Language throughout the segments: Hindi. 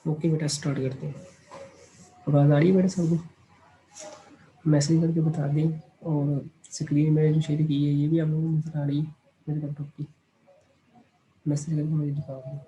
ओके बेटा, स्टार्ट करते हैं। आवाज़ आ रही है बेटा सबको? मैसेज करके बता दें। और स्क्रीन में जो शेयर की है ये भी आप लोगों को नजर आ रही है मेरे लैपटॉप की? मैसेज करके मुझे दिखा दें।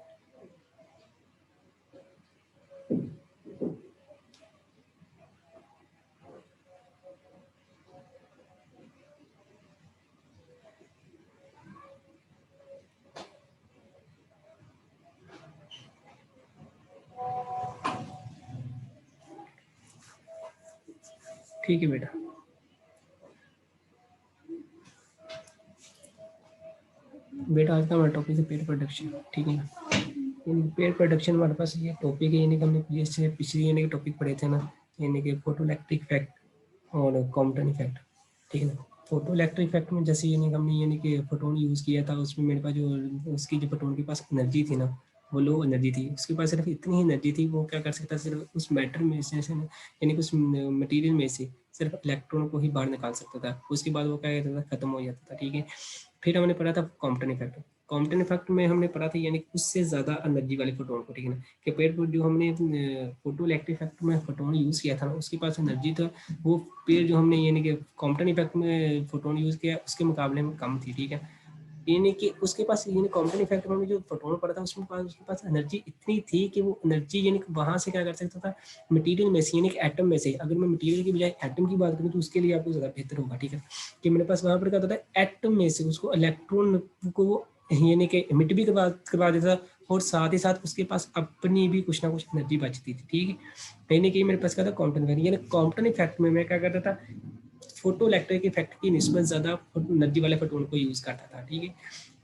ठीक है बेटा। बेटा आज का हमारा टॉपिक है पेड़ प्रोडक्शन, ठीक है ना? यानी पेड़ प्रोडक्शन हमारे पास ये टॉपिक है, यानी कि हमने पिछली यानी कि टॉपिक पढ़े थे ना, यानी कि फोटो इलेक्ट्रिक इफेक्ट और कॉम्पटन इफेक्ट, ठीक है ना? फोटो इलेक्ट्रिक इफेक्ट में जैसे यानी कि हमने यानी कि फोटोन यूज़ किया था, उसमें मेरे पास जो उसकी जो फोटोन के पास एनर्जी थी ना, वो लो एनर्जी थी। उसके पास सिर्फ इतनी ही एनर्जी थी, वो क्या कर सकता, सिर्फ उस मैटर में से यानी कि उस मटेरियल में से सिर्फ इलेक्ट्रॉन को ही बाहर निकाल सकता था। उसके बाद वो क्या कहता था, खत्म हो जाता था, ठीक है। फिर हमने पढ़ा था कॉम्पटन इफेक्ट। कॉम्पटन इफेक्ट में हमने पढ़ा था यानी कि उससे ज़्यादा एनर्जी वाले फोटोन को, ठीक है ना? कि पेड़ पर जो हमने फोटो इलेक्ट्रिक इफेक्ट में फोटोन यूज़ किया था ना, उसके पास एनर्जी था, वो पेड़ जो हमने यानी कि कॉम्पटन इफेक्ट में फोटोन यूज़ किया उसके मुकाबले में कम थी, ठीक है। यानी कि उसके पास यानी कॉम्पटन इफेक्ट में जो फोटोन पड़ा था उसमें उसके पास एनर्जी इतनी थी कि वो एनर्जी यानी कि वहाँ से क्या कर सकता था, मटेरियल में से यानी कि एटम में से। अगर मैं मटेरियल की बजाय एटम की बात करूँ तो उसके लिए आपको ज़्यादा बेहतर होगा, ठीक है। कि मेरे पास वहाँ पर क्या होता था, एटम में से उसको इलेक्ट्रॉन को वो यानी कि इमिट भी करवा देता था, और साथ ही साथ उसके पास अपनी भी कुछ ना कुछ एनर्जी बचती थी, ठीक है। कहीं ना कहीं मेरे पास क्या था, कॉम्पटन इफेक्ट। यानी कॉम्पटन इफेक्ट में मैं क्या करता था, फोटो इलेक्ट्रिक इफेक्ट की निस्बत ज़्यादा एनर्जी वाले फोटोन को यूज़ करता था, ठीक है।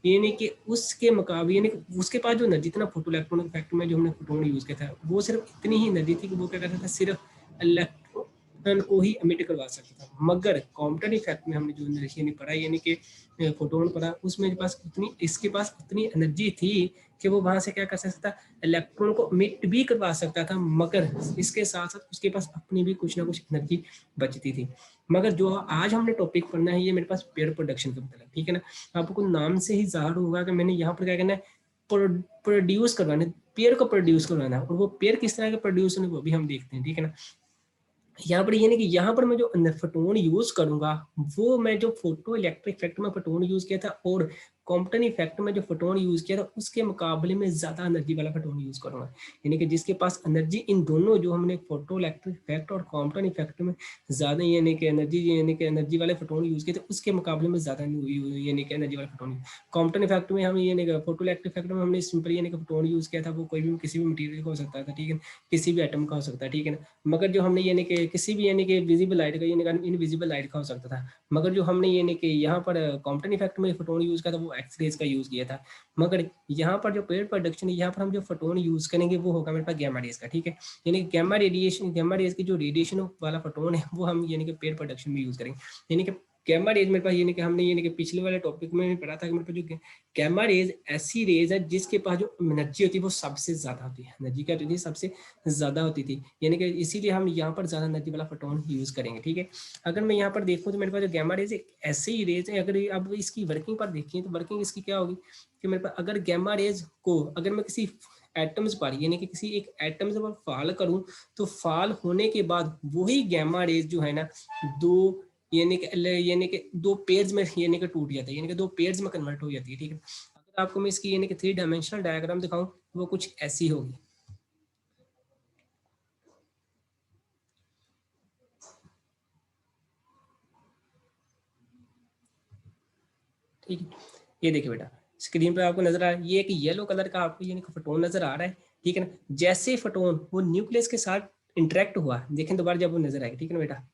यानी कि उसके मुकाबले यानी कि उसके पास जो एनर्जी थी ना, फोटो इलेक्ट्रॉनिक इफेक्ट में जो हमने फोटोन यूज़ किया था, वो सिर्फ इतनी ही एनर्जी थी कि वो क्या करता था, सिर्फ इलेक्ट्रॉन को ही एमिट करवा सकता था। मगर कॉम्पटन इफेक्ट में हमने जो एनर्जी पढ़ा यानी कि फोटोन पढ़ा, उसमें पास उतनी इसके पास उतनी एनर्जी थी कि वो वहां से क्या कर सकता था, इलेक्ट्रॉन को मिट भी करवा सकता था, मगर इसके साथ साथ उसके पास अपनी भी कुछ ना कुछ एनर्जी बचती थी। मगर जो आज हमने टॉपिक पढ़ना है, ये मेरे पास पेयर प्रोडक्शन का मतलब, ठीक है ना? आपको नाम से ही जाहिर होगा कि मैंने यहाँ पर क्या करना है, प्रोड्यूस करवाना है, पेयर को प्रोड्यूस करवाना है। और वो पेयर किस तरह के प्रोड्यूस होने वो भी हम देखते हैं, ठीक है ना? यहाँ पर ये नहीं कि यहाँ पर मैं जो फोटोन यूज करूंगा, वो मैं जो फोटो इलेक्ट्रिक इफेक्ट में फोटोन यूज किया था और कॉम्पटन इफेक्ट में जो फोटोन यूज किया था, उसके मुकाबले में ज्यादा एनर्जी वाला फोटोन यूज करूंगा। यानी कि जिसके पास एनर्जी, इन दोनों जो हमने फोटो इलेक्ट्रिक इफेक्ट और कॉम्पटन इफेक्ट में ज्यादा यानी कि एनर्जी वाले फोटोन यूज किए थे, उसके मुकाबले में ज्यादा यानी कि एनर्जी वाले फोटोन। कॉम्पटन इफेक्ट में हम ये फोटो इलेक्ट्रिक इफेक्ट में हमने सिंपल यानी कि फोटोन यूज किया था, वो कोई भी किसी भी मटीरियल का हो सकता था, ठीक है, किसी भी एटम का हो सकता है, ठीक है ना? मगर जो हमने यानी कि किसी भी यानी कि विजिबल लाइट का यानी कि इनविजिबल लाइट का हो सकता था। मगर जो हमने यानी कि यहाँ पर कॉम्पटन इफेक्ट में फोटोन यूज किया था, वो एक्स रेज का यूज किया था। मगर यहाँ पर जो पेड़ प्रोडक्शन है, यहाँ पर हम जो फोटोन यूज करेंगे वो होगा मेरे पास गैमा रेज का, ठीक है। यानी कि गैमा रेज की जो रेडिएशन वाला फोटोन है, वो हम यानी कि पेड़ प्रोडक्शन में यूज करेंगे। यानी कि गैमा रेज मेरे पास यानी कि हमने यानी कि पिछले वाले टॉपिक में पढ़ा था कि मेरे पास जो गैमा रेज ऐसी रेज है जिसके पास जो एनर्जी होती है वो सबसे ज्यादा होती है, एनर्जी क्या होती है, सबसे ज्यादा होती थी। यानी कि इसीलिए हम यहाँ पर ज्यादा एनर्जी वाला फोटोन यूज करेंगे, ठीक है। अगर मैं यहाँ पर देखूँ तो मेरे पास जो गैमा रेज एक ऐसे ही रेज है, अगर अब इसकी वर्किंग पर देखें तो वर्किंग इसकी क्या होगी कि मेरे पास अगर गैमा रेज को अगर मैं किसी एटम्स पर यानी कि किसी एक एटम्स पर फॉल करूं, तो फॉल होने के बाद वही गैमा रेज जो है ना, दो यानी कि दो पेयर्स में यानी कि टूट जाता है, यानी कि दो पेयर्स में कन्वर्ट हो जाती है, ठीक है। अगर आपको मैं इसकी यानी कि 3 डायमेंशनल डायग्राम दिखाऊं तो वो कुछ ऐसी होगी, ठीक है। ये देखिए बेटा, स्क्रीन पर आपको नजर आ रहा है, ये एक येलो कलर का आपको यानी कि फोटोन नजर आ रहा है, ठीक है ना? जैसे फोटोन वो न्यूक्लियस के साथ इंटरेक्ट हुआ, देखें दोबारा जब वो नजर आएगा, ठीक है ना बेटा?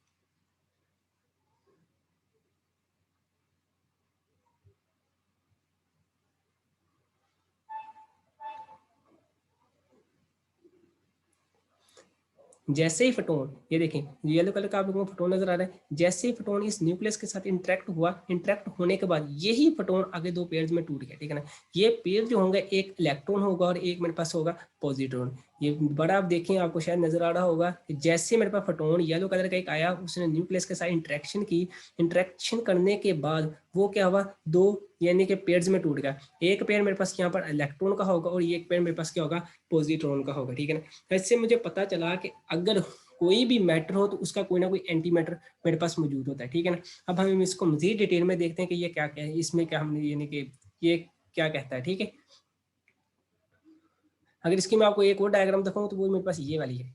जैसे ही फोटोन, ये देखें येलो कलर का आप लोगों को फोटोन नजर आ रहा है, जैसे ही फोटोन इस न्यूक्लियस के साथ इंटरेक्ट हुआ, इंटरेक्ट होने के बाद यही फोटोन आगे दो पेयर्स में टूट गया, ठीक है ना? ये पेयर जो होंगे, एक इलेक्ट्रॉन होगा और एक मेरे पास होगा पॉजिट्रॉन। ये बड़ा आप देखें, आपको शायद नजर आ रहा होगा कि जैसे मेरे पास फोटोन येलो कलर का एक आया, उसने न्यूक्लियस के साथ इंटरेक्शन की, इंटरेक्शन करने के बाद वो क्या हुआ, दो यानी कि पेयर्स में टूट गया। एक पेयर मेरे पास यहाँ पर इलेक्ट्रॉन का होगा और एक पेयर मेरे पास क्या होगा, पॉजिट्रॉन का होगा, ठीक है ना। इससे मुझे पता चला कि अगर कोई भी मैटर हो तो उसका कोई ना कोई एंटी मैटर मेरे पास मौजूद होता है, ठीक है ना। अब हम इसको मजीद डिटेल में देखते हैं कि ये क्या क्या है, इसमें क्या हमने यानी कि ये क्या कहता है, ठीक है। अगर इसकी मैं आपको एक और डायग्राम दिखाऊं तो वो मेरे पास ये वाली है,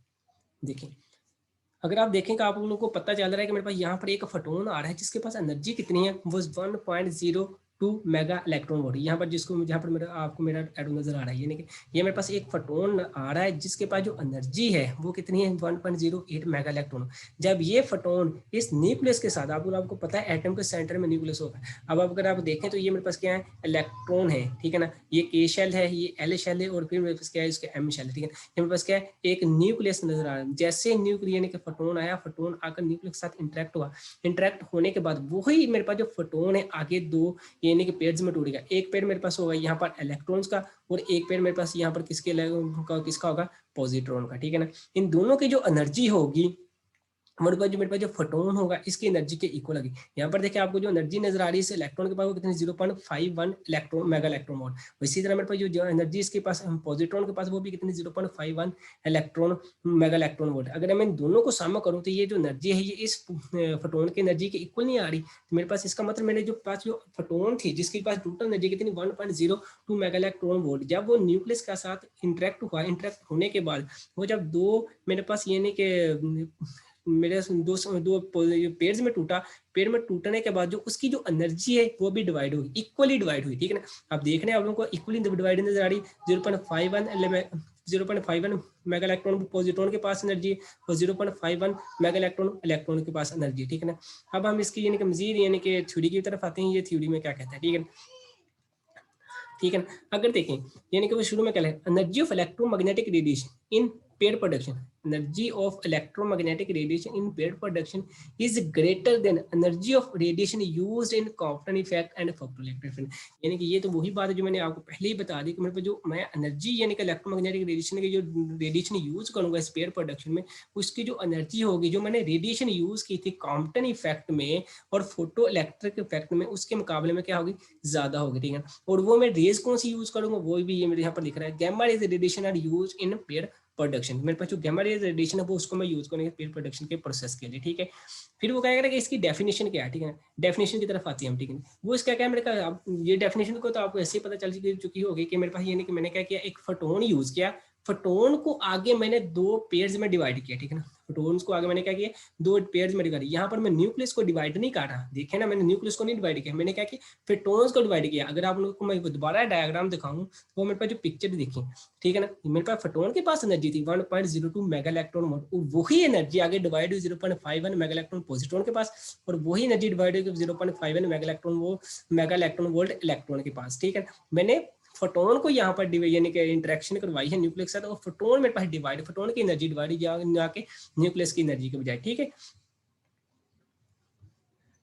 देखिए। अगर आप देखें कि आप लोगों को पता चल रहा है कि मेरे पास यहाँ पर एक फोटोन आ रहा है जिसके पास एनर्जी कितनी है, वो 1.02 मेगा इलेक्ट्रॉन वोल्ट। यहाँ पर जिसको यहाँ पर मेरा आपको मेरा एरो नजर आ रहा है, यानी कि ये मेरे पास एक फोटोन आ रहा है जिसके पास जो एनर्जी है वो कितनी है, 1.08 मेगा इलेक्ट्रॉन। जब ये फोटोन इस न्यूक्लियस के साथ, आपको पता है एटम के सेंटर में न्यूक्लियस होगा। अब अगर आप देखें तो ये मेरे पास क्या है, इलेक्ट्रॉन है, ठीक है ना। ये के शेल है, ये एल शेल है और फिर मेरे पास क्या है, इसके एम शेल है, ठीक है। ये मेरे पास क्या है, एक न्यूक्लियस नजर आ रहा है। जैसे न्यूक्लियस यानी कि फोटोन आया, फोटोन आकर न्यूक्लियस के साथ इंटरेक्ट हुआ, इंटरेक्ट होने के बाद वही मेरे पास जो फोटोन है आगे दो यानी कि पेयर्स में टूटेगा। एक पेयर मेरे पास होगा यहाँ पर इलेक्ट्रॉन्स का और एक पेयर मेरे पास यहाँ पर किसका होगा, पॉजिट्रॉन का, ठीक है ना। इन दोनों की जो एनर्जी होगी मेरे पास जो फोटोन होगा इसकी एनर्जी के इक्वल होगी। यहाँ पर देखिए आपको जो एनर्जी नजर आ रही है इस इलेक्ट्रॉन के पास वो कितनी, 0.51 इलेक्ट्रॉन मेगा इलेक्ट्रॉन वोल्ट। इसी तरह मेरे पास जो एनर्जी इसके पास पॉजिट्रॉन के पास वो भी कितनी, 0.51 इलेक्ट्रॉन मेगा इलेक्ट्रॉन वोल्ट। अगर मैं इन दोनों को सामना करूँ तो ये जो एनर्जी है ये इस फोटोन की एनर्जी के इक्वल नहीं आ रही। तो मेरे पास इसका मतलब मेरे जो पास जो फोटोन थी जिसके पास टोटल एनर्जी कितनी, 1.02 मेगा इलेक्ट्रॉन वोल्ट, जब वो न्यूक्लियस के साथ इंटरेक्ट हुआ, इंटरेक्ट होने के बाद वो जब दो मेरे पास यानी कि मेरे दो पेयर्स में टूटा, पेयर में टूटने के बाद जो उसकी जो एनर्जी है वो भी डिवाइड हुई, इक्वली डिवाइड हुई, ठीक है ना। आप देख रहे हैं आप लोगों को इक्वली डिवाइड नजर आ रही, 0.51 मेगा इलेक्ट्रॉन पॉजिट्रॉन के पास एनर्जी और 0.51 मेगा इलेक्ट्रॉन इलेक्ट्रॉन के पास एनर्जी, ठीक है ना। अब हम इसकी यानी कि मजीद यानी कि थ्योरी की तरफ आते हैं, ये थ्योरी में क्या कहता है, ठीक है, ठीक है ना। अगर देखें यानी कि वो शुरू में क्या है, energy of electromagnetic radiation in pair production, energy of electromagnetic radiation in pair production is greater than energy of radiation used in Compton effect and photoelectric effect. यानी कि ये तो वही बात है जो मैंने आपको पहले ही बता दी कि मेरे पास जो मैं एनर्जी यानी कि इलेक्ट्रोमैग्नेटिक रेडिएशन की जो रेडिएशन यूज करूंगा इस पेयर प्रोडक्शन में, उसकी जो एनर्जी होगी जो मैंने रेडिएशन यूज की थी कॉम्पटन इफेक्ट में और फोटो इलेक्ट्रिक इफेक्ट में, उसके मुकाबले में क्या होगी, ज्यादा होगी, ठीक है। और वो मैं रेज कौन सी यूज करूंगा वो भी ये मेरे यहाँ पर लिख रहा है, gamma rays radiation are use in pair production. मेरे पास जो गैमा रेज रेडिएशन है वो उसको मैं यूज करूंगा पेयर प्रोडक्शन के प्रोसेस के लिए, ठीक है। फिर वो कहेगा कि इसकी डेफिनेशन क्या है, ठीक है, डेफिनेशन की तरफ आती है हम, ठीक है। वो इसका क्या है मेरे का, ये डेफिनेशन को तो आपको ऐसे ही पता चल चुकी होगी कि मेरे पास ये नहीं कि मैंने क्या किया, एक फोटोन यूज किया, फोटोन को आगे मैंने दो पेयर्स में डिवाइड किया, ठीक है ना। फोटोन्स को आगे मैंने क्या किया, दो पेयर्स में डिवाइड। यहाँ पर मैं न्यूक्लियस को डिवाइड नहीं कर रहा, देखे ना, मैंने न्यूक्लियस को नहीं डिवाइड किया, मैंने क्या किया, फोटोन्स को डिवाइड किया। अगर आप लोगों को मैं दोबारा डायग्राम दिखाऊं तो वो मेरे पास जो पिक्चर देखिए, ठीक है ना, मेरे पास फोटोन के पास एनर्जी थी 1.02 मेगा इलेक्ट्रॉन वोल्ट, वही एनर्जी आगे डिवाइड हुई 0.51 मेगा इलेक्ट्रॉन पॉजिट्रॉन के पास और वही एनर्जी डिवाइड हुई 0.51 मेगा इलेक्ट्रॉन वोल्ट इलेक्ट्रॉन के पास, ठीक है। मैंने फोटोन को यहाँ पर यानी कि इंटरेक्शन करवाई है न्यूक्लियस के साथ और फोटोन मेरे पास डिवाइड, फोटोन की एनर्जी डिवाइड जाके न्यूक्लियस की एनर्जी के बजाय, ठीक है,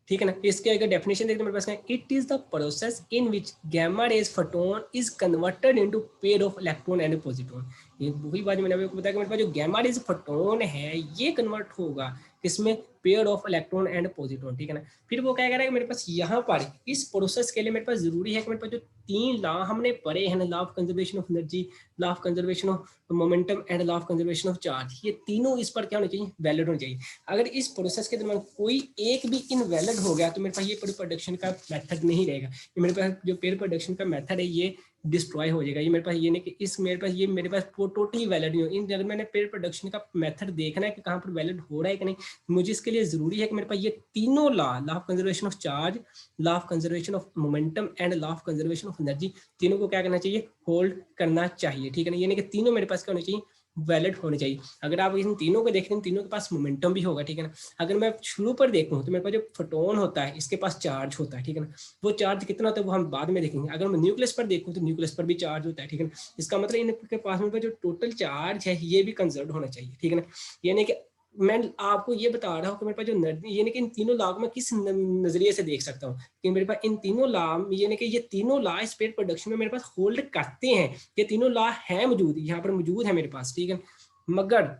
ठीक है ना। इसके अगर डेफिनेशन देखते हैं मेरे पास, it is the process in which gamma rays photon is converted into pair of electron and positron. ये वही बात मैंने आपको बताया कि मेरे पास जो गामा रेज फोटोन है ये कन्वर्ट होगा किसमें, pair of electron and positron, ठीक है ना। फिर वो क्या कह रहा है कि मेरे पास यहाँ पर इस प्रोसेस के लिए मेरे पास जरूरी है कि मेरे पास जो तीन लॉ हमने पढ़े हैं, law of conservation of energy, law of conservation of momentum and law of conservation of charge, ये तीनों इस पर क्या होने चाहिए, वैलिड होने चाहिए। अगर इस प्रोसेस के दौरान कोई एक भी इनवैलिड हो गया तो मेरे पास ये प्रोडक्शन का मेथड नहीं रहेगा, ये मेरे पास जो पेयर प्रोडक्शन का मेथड है ये डिस्ट्रॉय हो जाएगा। ये मेरे पास ये नहीं कि इस मेरे पास टोटली वैलिड नहीं हो। इन अगर मैंने पेयर प्रोडक्शन का मेथड देखना है कि कहाँ पर वैलिड हो रहा है कि नहीं, मुझे इसके लिए जरूरी है कि मेरे पास ये तीनों law of conservation of charge, law of conservation of momentum and law of conservation of energy, तीनों को क्या करना चाहिए, होल्ड करना चाहिए, ठीक है ना। ये नहीं कि तीनों मेरे पास क्या होने चाहिए, वैलिड होने चाहिए। अगर आप इन तीनों को देखें, तीनों के पास मोमेंटम भी होगा, ठीक है ना। अगर मैं शुरू पर देखूं तो मेरे पास जो फोटोन होता है इसके पास चार्ज होता है, ठीक है ना। वो चार्ज कितना होता है वो हम बाद में देखेंगे। अगर मैं न्यूक्लियस पर देखूं तो न्यूक्लियस पर भी चार्ज होता है, ठीक है ना। इसका मतलब इनके पास में जो टोटल चार्ज है ये भी कंजर्व होना चाहिए, ठीक है ना। यानी कि मैं आपको ये बता रहा हूँ कि मेरे पास जो यानी कि इन तीनों लॉ को मैं किस नजरिए से देख सकता हूँ कि मेरे पास इन तीनों लॉ यानी कि ये तीनों लॉ स्पेस प्रोडक्शन में मेरे पास होल्ड करते हैं, ये तीनों लॉ है मौजूद, यहाँ पर मौजूद है मेरे पास, ठीक है। मगर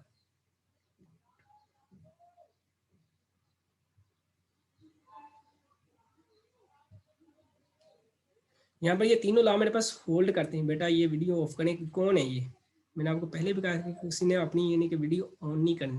यहाँ पर ये तीनों लॉ मेरे पास होल्ड करते हैं। बेटा ये वीडियो ऑफ करें, कौन है ये? मैंने आपको पहले भी कहा कि किसी ने अपनी यानी कि वीडियो ऑन नहीं करनी,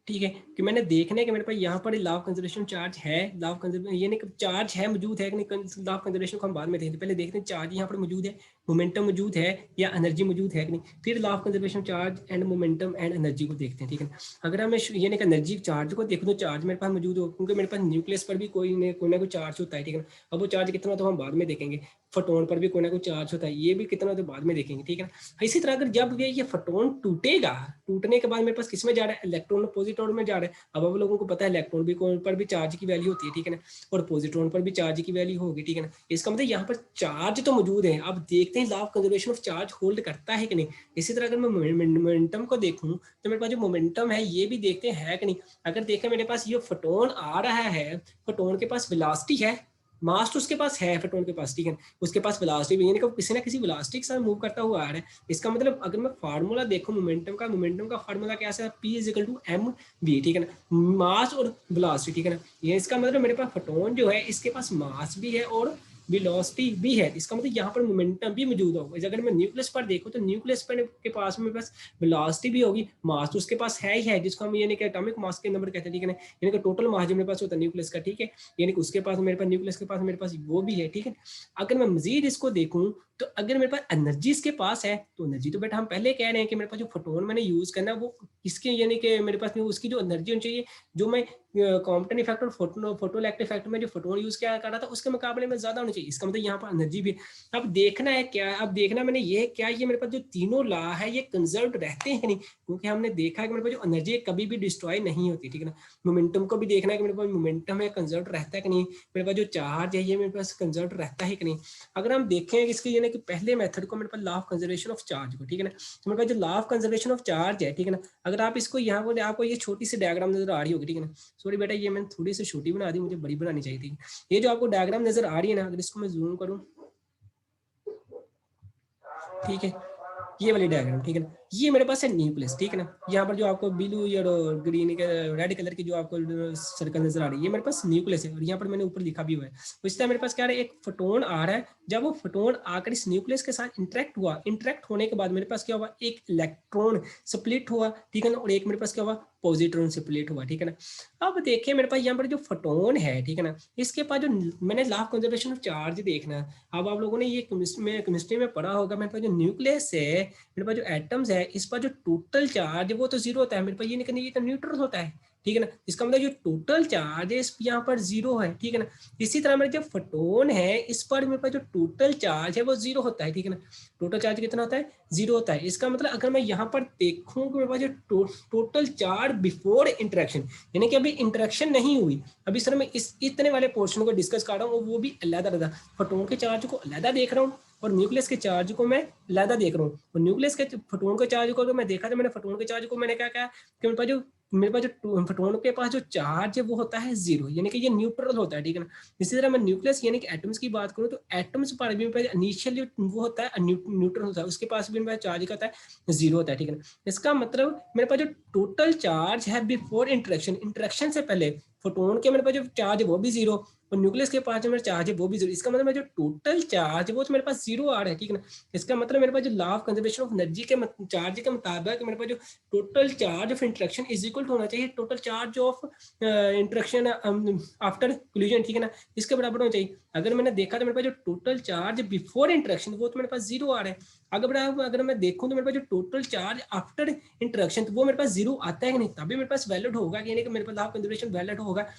ठीक है। कि मैंने देखना है कि मेरे पास यहाँ पर लॉ ऑफ कंजर्वेशन चार्ज है, लॉ ऑफ कंजर्वेशन यानी कि चार्ज है मौजूद है कि नहीं, लॉ ऑफ कंजर्वेशन को हम बाद में देखते हैं, पहले देखते हैं चार्ज यहाँ पर मौजूद है, मोमेंटम मौजूद है या एनर्जी मौजूद है कि नहीं, फिर law of conservation charge and momentum and energy को देखते हैं, ठीक है। अगर हमें यानी कि एनर्जी चार्ज को देखो तो चार्ज मेरे पास मौजूद हो, क्योंकि मेरे पास न्यूक्लियस पर भी कोई ना कोई चार्ज होता है, ठीक है। अब वो चार्ज कितना तो हम बाद में देखेंगे, फोटोन पर भी कोई ना कोई चार्ज होता है, ये भी कितना तो बाद में देखेंगे, ठीक है। इसी तरह अगर जब ये फोटोन टूटेगा, टूटने के बाद मेरे पास किस में जा रहा है, इलेक्ट्रॉन पॉजिट्रॉन में जा रहा है। अब आप लोगों को पता है इलेक्ट्रॉन भी पर भी चार्ज की वैल्यू होती है, ठीक है ना, और पॉजिट्रॉन पर भी चार्ज की वैल्यू होगी, ठीक है ना। इसका मतलब यहाँ पर चार्ज तो मौजूद है। अब देखते हैं law of conservation of charge hold करता है कि नहीं। इसी तरह अगर मैं मोमेंटम को देखूं तो मेरे पास जो मोमेंटम है ये भी देखते हैं कि नहीं। अगर देखें मेरे पास ये फोटोन आ रहा है, फोटोन के पास वेलोसिटी है, मास तो उसके पास है फोटोन के पास, ठीक है, उसके पास वेलोसिटी भी, यानी कि किसी ना किसी वेलोसिटी के साथ मूव करता हुआ आ रहा है। इसका मतलब अगर मैं फार्मूला देखूं मोमेंटम का फार्मूला कैसा है, P is two M V, ठीक है ना, मास और वेलोसिटी, ठीक है ना। ये इसका मतलब मेरे पास फोटोन जो है इसके पास मास भी है और वेलोसिटी भी है, इसका मतलब यहाँ पर मोमेंटम भी मौजूद होगा। अगर मैं न्यूक्लियस पर देखूं तो न्यूक्लियस पर के पास में बस वेलोसिटी भी होगी, मास तो उसके पास है ही है, जिसको हम यानी कि एटॉमिक मास के नंबर कहते हैं, ठीक है ना, यानी कि टोटल मास जो मेरे पास होता है न्यूक्लियस का, ठीक है, यानी कि उसके पास मेरे पास न्यूक्लियस के पास मेरे पास वो भी है, ठीक है। अगर मैं मजीद इसको देखूं तो अगर मेरे पास एनर्जी इसके पास है तो एनर्जी तो बेटा हम पहले कह रहे हैं कि मेरे पास जो फोटोन मैंने यूज करना है वो इसके यानी कि मेरे पास उसकी जो एनर्जी होनी चाहिए, जो मैं कॉम्पटन इफेक्ट और फोटो इलेक्ट्रिक इफेक्ट में जो फोटोन यूज किया कर रहा था उसके मुकाबले में ज्यादा होनी चाहिए। इसका मतलब यहाँ पर एनर्जी भी। अब देखना है क्या, अब देखना मैंने ये क्या ये मेरे पास जो तीनों लॉ है ये कंजर्व रहते हैं नहीं, क्योंकि हमने देखा है कि मेरे पास जो एनर्जी कभी भी डिस्ट्रॉय नहीं होती, ठीक है ना। मोमेंटम को भी देखना है कि मेरे पास मोमेंटम है कंजर्व रहता है कि नहीं, मेरे पास जो चार्ज है ये मेरे पास कंजर्व रहता है कि नहीं। अगर हम देखें इसके यानी कि पहले मेथड को, मेरे पास law of conservation of charge को, ठीक है ना, तो मेरे पास जो law of conservation of charge है, ठीक है ना, अगर आप इसको यहाँ पर आपको ये छोटी सी डायग्राम नजर आ रही होगी, ठीक है ना, सॉरी बेटा ये मैंने थोड़ी सी छोटी बना दी, मुझे बड़ी बनानी चाहिए थी। ये जो आपको डायग्राम नजर आ रही है ना, अगर इसको मैं जूम करूँ, ठीक है, ये वाली डायग्राम, ठीक है ना, ये मेरे पास है न्यूक्लियस, ठीक है ना। यहाँ पर जो आपको ब्लू या ग्रीन रेड कलर की जो आपको सर्कल नजर आ रही है ये मेरे पास न्यूक्लियस है, और यहाँ पर मैंने ऊपर लिखा भी हुआ है। तो इस तरह मेरे पास क्या है, एक फोटोन आ रहा है, जब वो फोटोन आकर इस न्यूक्लियस के साथ इंटरेक्ट हुआ, इंटरेक्ट होने के बाद मेरे पास क्या हुआ, एक इलेक्ट्रॉन स्प्लिट हुआ, ठीक है ना, और एक मेरे पास क्या हुआ, पॉजिट्रॉन स्प्लिट हुआ, ठीक है ना। अब देखिए मेरे पास यहाँ पर जो फोटोन है, ठीक है ना, इसके पास जो मैंने law of conservation of charge देखना है। अब आप लोगों ने ये केमिस्ट्री में पढ़ा होगा, मेरे पास जो न्यूक्लियस है, मेरे पास जो एटम्स है, इस पर जो टोटल चार्ज वो तो जीरो होता है, मेरे पास ये नहीं, ये तो न्यूट्रल होता है, ठीक है ना। इसका मतलब जो टोटल चार्ज है इस यहाँ पर जीरो है, ठीक है ना। इसी तरह मेरे जो फोटोन है इस पर मेरे पास जो टोटल चार्ज है वो जीरो होता है, ठीक है ना। टोटल चार्ज कितना होता है, जीरो होता है। इसका मतलब अगर मैं यहाँ पर देखूं कि मेरे पास जो टोटल चार्ज बिफोर इंटरेक्शन, यानी कि अभी इंटरेक्शन नहीं हुई, अभी सर मैं इस इतने वाले पोर्शन को डिस्कस कर रहा हूँ, वो भी अलग-अलग फोटोन के चार्ज को अलग देख रहा हूँ और न्यूक्लियस के चार्ज को मैं अलग देख रहा हूँ। और न्यूक्लियस के फोटोन के चार्ज को मैं देखा, तो मैंने फोटोन के चार्ज को मैंने क्या कहा कि मेरे पास जो फोटोन के पास जो चार्ज है वो होता है जीरो, यानी कि ये न्यूट्रल होता है, ठीक है ना। इसी तरह मैं न्यूक्लियस यानी कि एटम्स की बात करूँ तो एटम्स पर भी इनिशियल जो वो होता है न्यूट्रल होता है, उसके पास भी मेरे पास चार्ज का होता है जीरो होता है, ठीक है ना। इसका मतलब मेरे पास जो टोटल चार्ज है बिफोर इंटरेक्शन, इंटरेक्शन से पहले फोटोन के मेरे पास जो चार्ज है वो भी जीरो, और न्यूक्लियस के पास जो मेरा चार्ज है वो भी जीरो। इसका मतलब जो टोटल चार्ज है वो तो मेरे पास जीरो आ रहा है, ठीक है ना। इसका मतलब मेरे पास जो law of conservation of energy के चार्ज के मुताबिक मेरे पास जो total charge of interaction is equal to होना चाहिए total charge of interaction after collision, ठीक है ना, इसके बराबर होना चाहिए। अगर मैंने देखा तो मेरे पास जो टोटल चार्ज बिफोर इंटरेक्शन वो तो मेरे पास जीरो आ रहा है। अगर मैं देखूं तो मेरे पास जो टोटल चार्ज आफ्टर इंटरेक्शन तो वो मेरे पास जीरो आता है कि नहीं, तभी मेरे पास वैलिड होगा, यानी कि मेरे पास लॉ ऑफ कंजर्वेशन वैलिड होगा।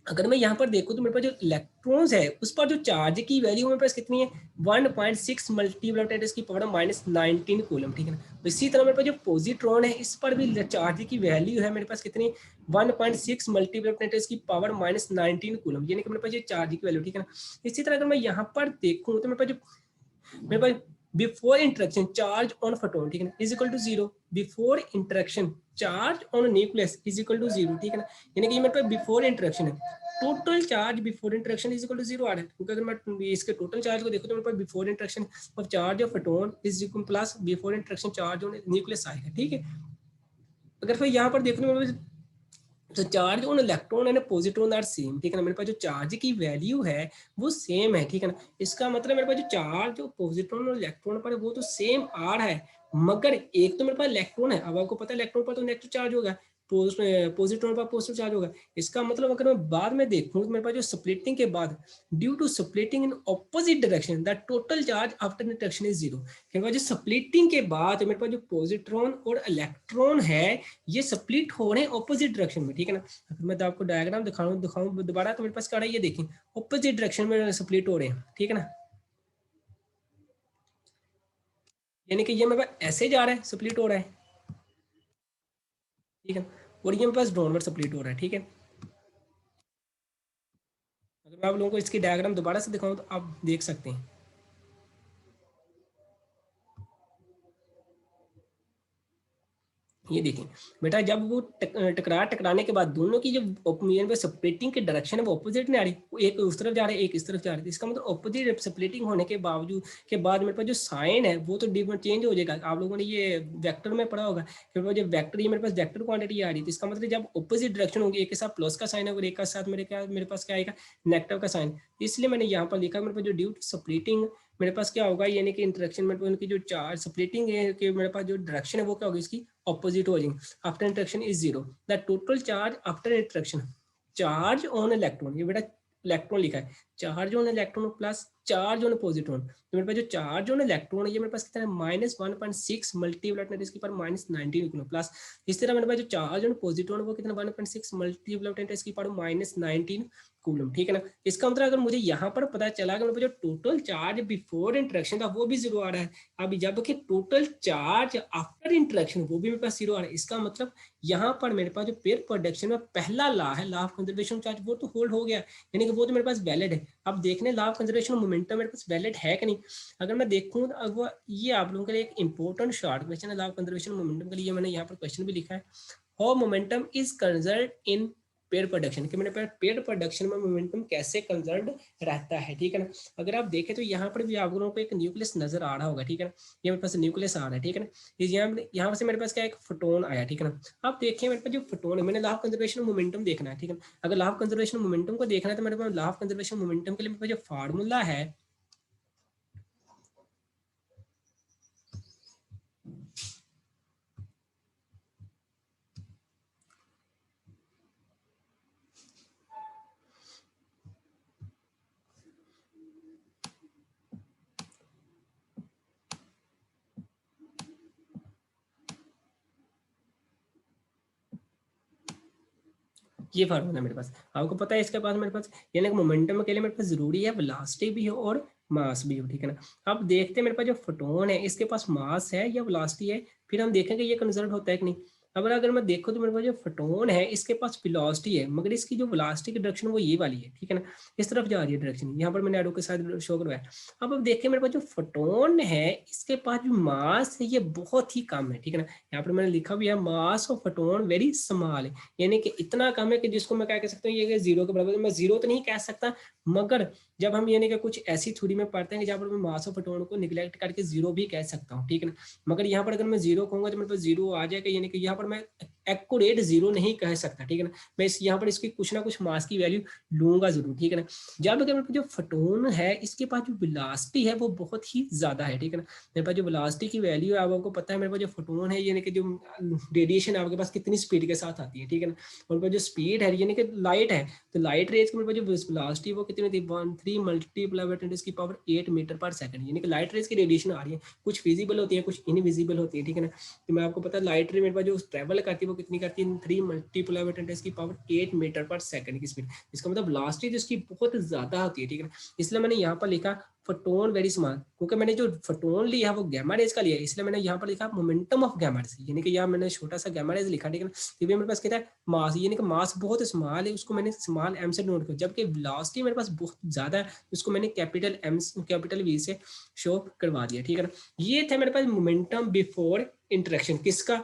अगर मैं यहाँ पर देखूं तो मेरे पास जो इलेक्ट्रॉन्स है उस पर जो चार्ज की वैल्यू मेरे पास कितनी है, 1.6 मल्टीप्लाई की पावर -19 कूलम, ठीक है ना। तो इसी तरह मेरे पास जो पॉजिट्रॉन है इस पर भी चार्ज की वैल्यू है मेरे पास कितनी, 1.6 मल्टीप्लाई की पावर -19 कूलम, यानी कि मेरे पास ये चार्ज की वैल्यू, ठीक है ना। इसी तरह अगर मैं यहाँ पर देखूँ तो मेरे पास before interaction charge on photon, ठीक है ना, is equal to 0। Before interaction charge on nucleus is equal to 0, ठीक है ना, यानी कि ये मेरे पास बिफोर इंटरेक्शन है। Total charge before interaction is equal to 0 आ रहा है, क्योंकि अगर मैं इसके टोटल चार्ज को देखो तो मेरे पास बिफोर इंटरेक्शन और charge of photon is equal plus before interaction charge on nucleus आएगा, ठीक है। अगर फिर यहाँ पर देखने में तो charge on electron and positron are same, ठीक है ना, मेरे पास जो चार्ज की वैल्यू है वो सेम है, ठीक है ना। इसका मतलब मेरे पास जो चार्ज जो पॉजिट्रॉन और इलेक्ट्रॉन पर है वो तो सेम आ रहा है, मगर एक तो मेरे पास इलेक्ट्रॉन है, अब आपको पता है इलेक्ट्रॉन पर तो नेगेटिव चार्ज होगा, पॉजिट्रॉन पर पॉजिटिव चार्ज होगा। इसका मतलब अगर मैं बाद में देखूं तो मेरे पास जो स्प्लिटिंग के बाद due to splitting in opposite direction the total charge after interaction is 0। मेरे पास जो स्प्लिटिंग के बाद मेरे पास जो पॉजिट्रॉन और इलेक्ट्रॉन है ये स्प्लिट हो रहे हैं ऑपोजिट डायरेक्शन में, ठीक है ना। अगर मैं तो आपको डायग्राम दिखाऊं दोबारा तो मेरे पास क्या रहा है, ये देखें ऑपोजिट डायरेक्शन में स्प्लिट हो रहे हैं, ठीक है ना, यानी कि ये मेरे पास ऐसे जा रहा है स्प्लिट हो रहा है, ठीक है, और ये मेरे पास डाउनवर्ड स्प्लिट हो रहा है, ठीक है। अगर मैं आप लोगों को इसकी डायग्राम दोबारा से दिखाऊं तो आप देख सकते हैं, ये देखें बेटा, जब वो टकराने के बाद दोनों की जो ओपिनियन पे स्प्लिटिंग की डायरेक्शन है वो ऑपोजिट नहीं आ रही, वो एक उस तरफ जा रहा है एक इस तरफ जा रही है। इसका मतलब ऑपोजिट स्प्लिटिंग होने के बावजूद के बाद मेरे पास जो साइन है वो तो डिफरेंट चेंज हो जाएगा। आप लोगों ने ये वेक्टर में पढ़ा होगा कि जो वेक्टर, ये मेरे पास वेक्टर क्वांटिटी आ रही थी, इसका मतलब जब ऑपोजिट डायरेक्शन होगी, एक के साथ प्लस का साइन है और एक के साथ मेरे पास क्या आएगा, नेगेटिव का साइन। इसलिए मैंने यहाँ पर लिखा मेरे पास जो ड्यू टू स्प्लिटिंग मेरे पास क्या होगा, यानी कि इंटरेक्शन में उनकी जो चार्ज स्प्लिटिंग है कि मेरे पास जो डायरेक्शन है वो क्या होगी, इसकी ऑपोजिट हो जाएंगे। After interaction is 0 the total charge after interaction charge on electron, ये बेटा इलेक्ट्रॉन लिखा है, charge on electron plus charge on positron, तो मेरे पास जो चार्ज ऑन इलेक्ट्रॉन है ये मेरे पास कितना है -1.6 मल्टीप्लाई इसके पावर -19 प्लस, इस तरह मेरे पास जो चार्ज ऑन पॉजिट्रॉन वो कितना 1.6 मल्टीप्लाई इसकी पावर -19 कूलम, ठीक है ना। इसका मतलब अगर मुझे यहाँ पर पता चला कि मेरे पास जो टोटल चार्ज बिफोर इंटरेक्शन था वो भी 0 आ रहा है, अब जब कि टोटल चार्ज आफ्टर इंटरेक्शन वो भी मेरे पास 0 आ रहा है, इसका मतलब यहाँ पर मेरे पास जो पेयर प्रोडक्शन में पहला लॉ है, लॉ ऑफ कंजर्वेशन चार्ज, वो तो होल्ड हो गया, यानी कि वो तो मेरे पास वैलिड है। अब देखने लॉ ऑफ कंजर्वेशन मोमेंटम मेरे पास वैलिड है कि नहीं। अगर मैं देखूँ तो वो ये आप लोगों के लिए एक इंपॉर्टेंट शॉर्ट क्वेश्चन है लॉ ऑफ कंजर्वेशन मोमेंटम के लिए, मैंने यहाँ पर क्वेश्चन भी लिखा है, how momentum is conserved in pair production, कि मैंने पेयर प्रोडक्शन में मोमेंटम कैसे कंजर्व्ड रहता है, ठीक है ना। अगर आप देखें तो यहाँ पर भी आप लोगों को एक न्यूक्लियस नजर आ रहा होगा, ठीक है ना, ये मेरे पास न्यूक्लियस आ रहा है, ठीक है ना। यहाँ से मेरे पास क्या एक फोटोन आया, ठीक है ना। आप देखिए मेरे पास जो फोटोन है, मैंने लॉ ऑफ कंजर्वेशन मोमेंटम देखना है, ठीक है। अगर लॉ ऑफ कंजर्वेशन मोमेंटम को देखना है तो मेरे पास लॉ ऑफ कंजर्वेशन मोमेंटम के लिए मेरे पास जो फार्मूला है, ये फार्मूला मेरे पास, आपको पता है इसके पास मेरे पास, यानी कि मोमेंटम के लिए मेरे पास जरूरी है वेलोसिटी भी हो और मास भी हो, ठीक है ना। अब देखते हैं मेरे पास जो फोटोन है इसके पास मास है या वेलोसिटी है, फिर हम देखेंगे ये कंजर्व होता है कि नहीं। अब अगर मैं देखूं तो मेरे पास जो फोटोन है इसके पास वेलोसिटी है, मगर इसकी जो वेलोसिटी की डायरेक्शन वो ये वाली है, ठीक है ना, इस तरफ जा रही है डायरेक्शन, यहाँ पर मैंने एरो के साथ शो करवाया। अब देखिए मेरे पास जो फोटोन है इसके पास जो मास है ये बहुत ही कम है, ठीक है ना, यहाँ पर मैंने लिखा भी है mass of photon very small है, यानी कि इतना कम है कि जिसको मैं क्या कह सकता हूँ, ये 0 के बराबर, मैं 0 तो नहीं कह सकता, मगर जब हम यानी कि कुछ ऐसी थ्योरी में पढ़ते हैं कि जहाँ पर मैं मास ऑफ फोटोन को निगलेक्ट करके 0 भी कह सकता हूँ, ठीक है ना। मगर यहाँ पर अगर मैं 0 कहूंगा तो मेरे पास 0 आ जाएगा, यानी कि यहाँ पर मैं एक्यूरेट 0 नहीं कह सकता, ठीक है ना। मैं यहाँ पर इसकी कुछ ना कुछ मास की वैल्यू लूंगा जरूर, ठीक है ना। जब अगर मेरे पास जो फोटोन है इसके पास जो वेलोसिटी है वो बहुत ही ज्यादा है, ठीक है ना। मेरे पास जो वेलोसिटी की वैल्यू है आपको पता है, मेरे पास जो फोटोन है यानी कि जो रेडिएशन आपके पास कितनी स्पीड के साथ आती है, ठीक है ना। और जो स्पीड है यानी कि लाइट है, तो लाइट रेज की मेरे पास जो वेलोसिटी वो कितनी थी 13 मल्टीप्लाई 10 की पावर 8 मीटर पर सेकंड, यानी कि लाइट रेज की रेडिएशन आ रही है, कुछ विजिबल होती है कुछ इनविजिबल होती है, ठीक है ना। तो मैं आपको पता है लाइट रे मेरे पास जो ट्रेवल करती है वो कितनी करती है 3 मल्टीप्लाई 10 की पावर 8 मीटर पर सेकंड की स्पीड, इसका मतलब वेलोसिटी जो इसकी बहुत ज्यादा होती है, ठीक है ना। इसलिए मैंने यहाँ पर लिखा फोटोन वेरी स्मॉल, क्योंकि मैंने जो फोटोन लिया है वो गैमा रेज का लिया है, इसलिए मैंने यहाँ पर लिखा मोमेंटम ऑफ गैमा रेज, यानी कि यहाँ मैंने छोटा सा गैमा रेज लिखा, ठीक है ना। ये भी मेरे पास कहता है मास, यानी कि मास बहुत स्मॉल है, उसको मैंने स्मॉल एम से नोट किया, जबकि वेलोसिटी मेरे पास बहुत ज्यादा है, उसको मैंने कैपिटल एम कैपिटल वी से शो करवा दिया, ठीक है ना। ये थे मेरे पास मोमेंटम बिफोर इंटरेक्शन, किसका,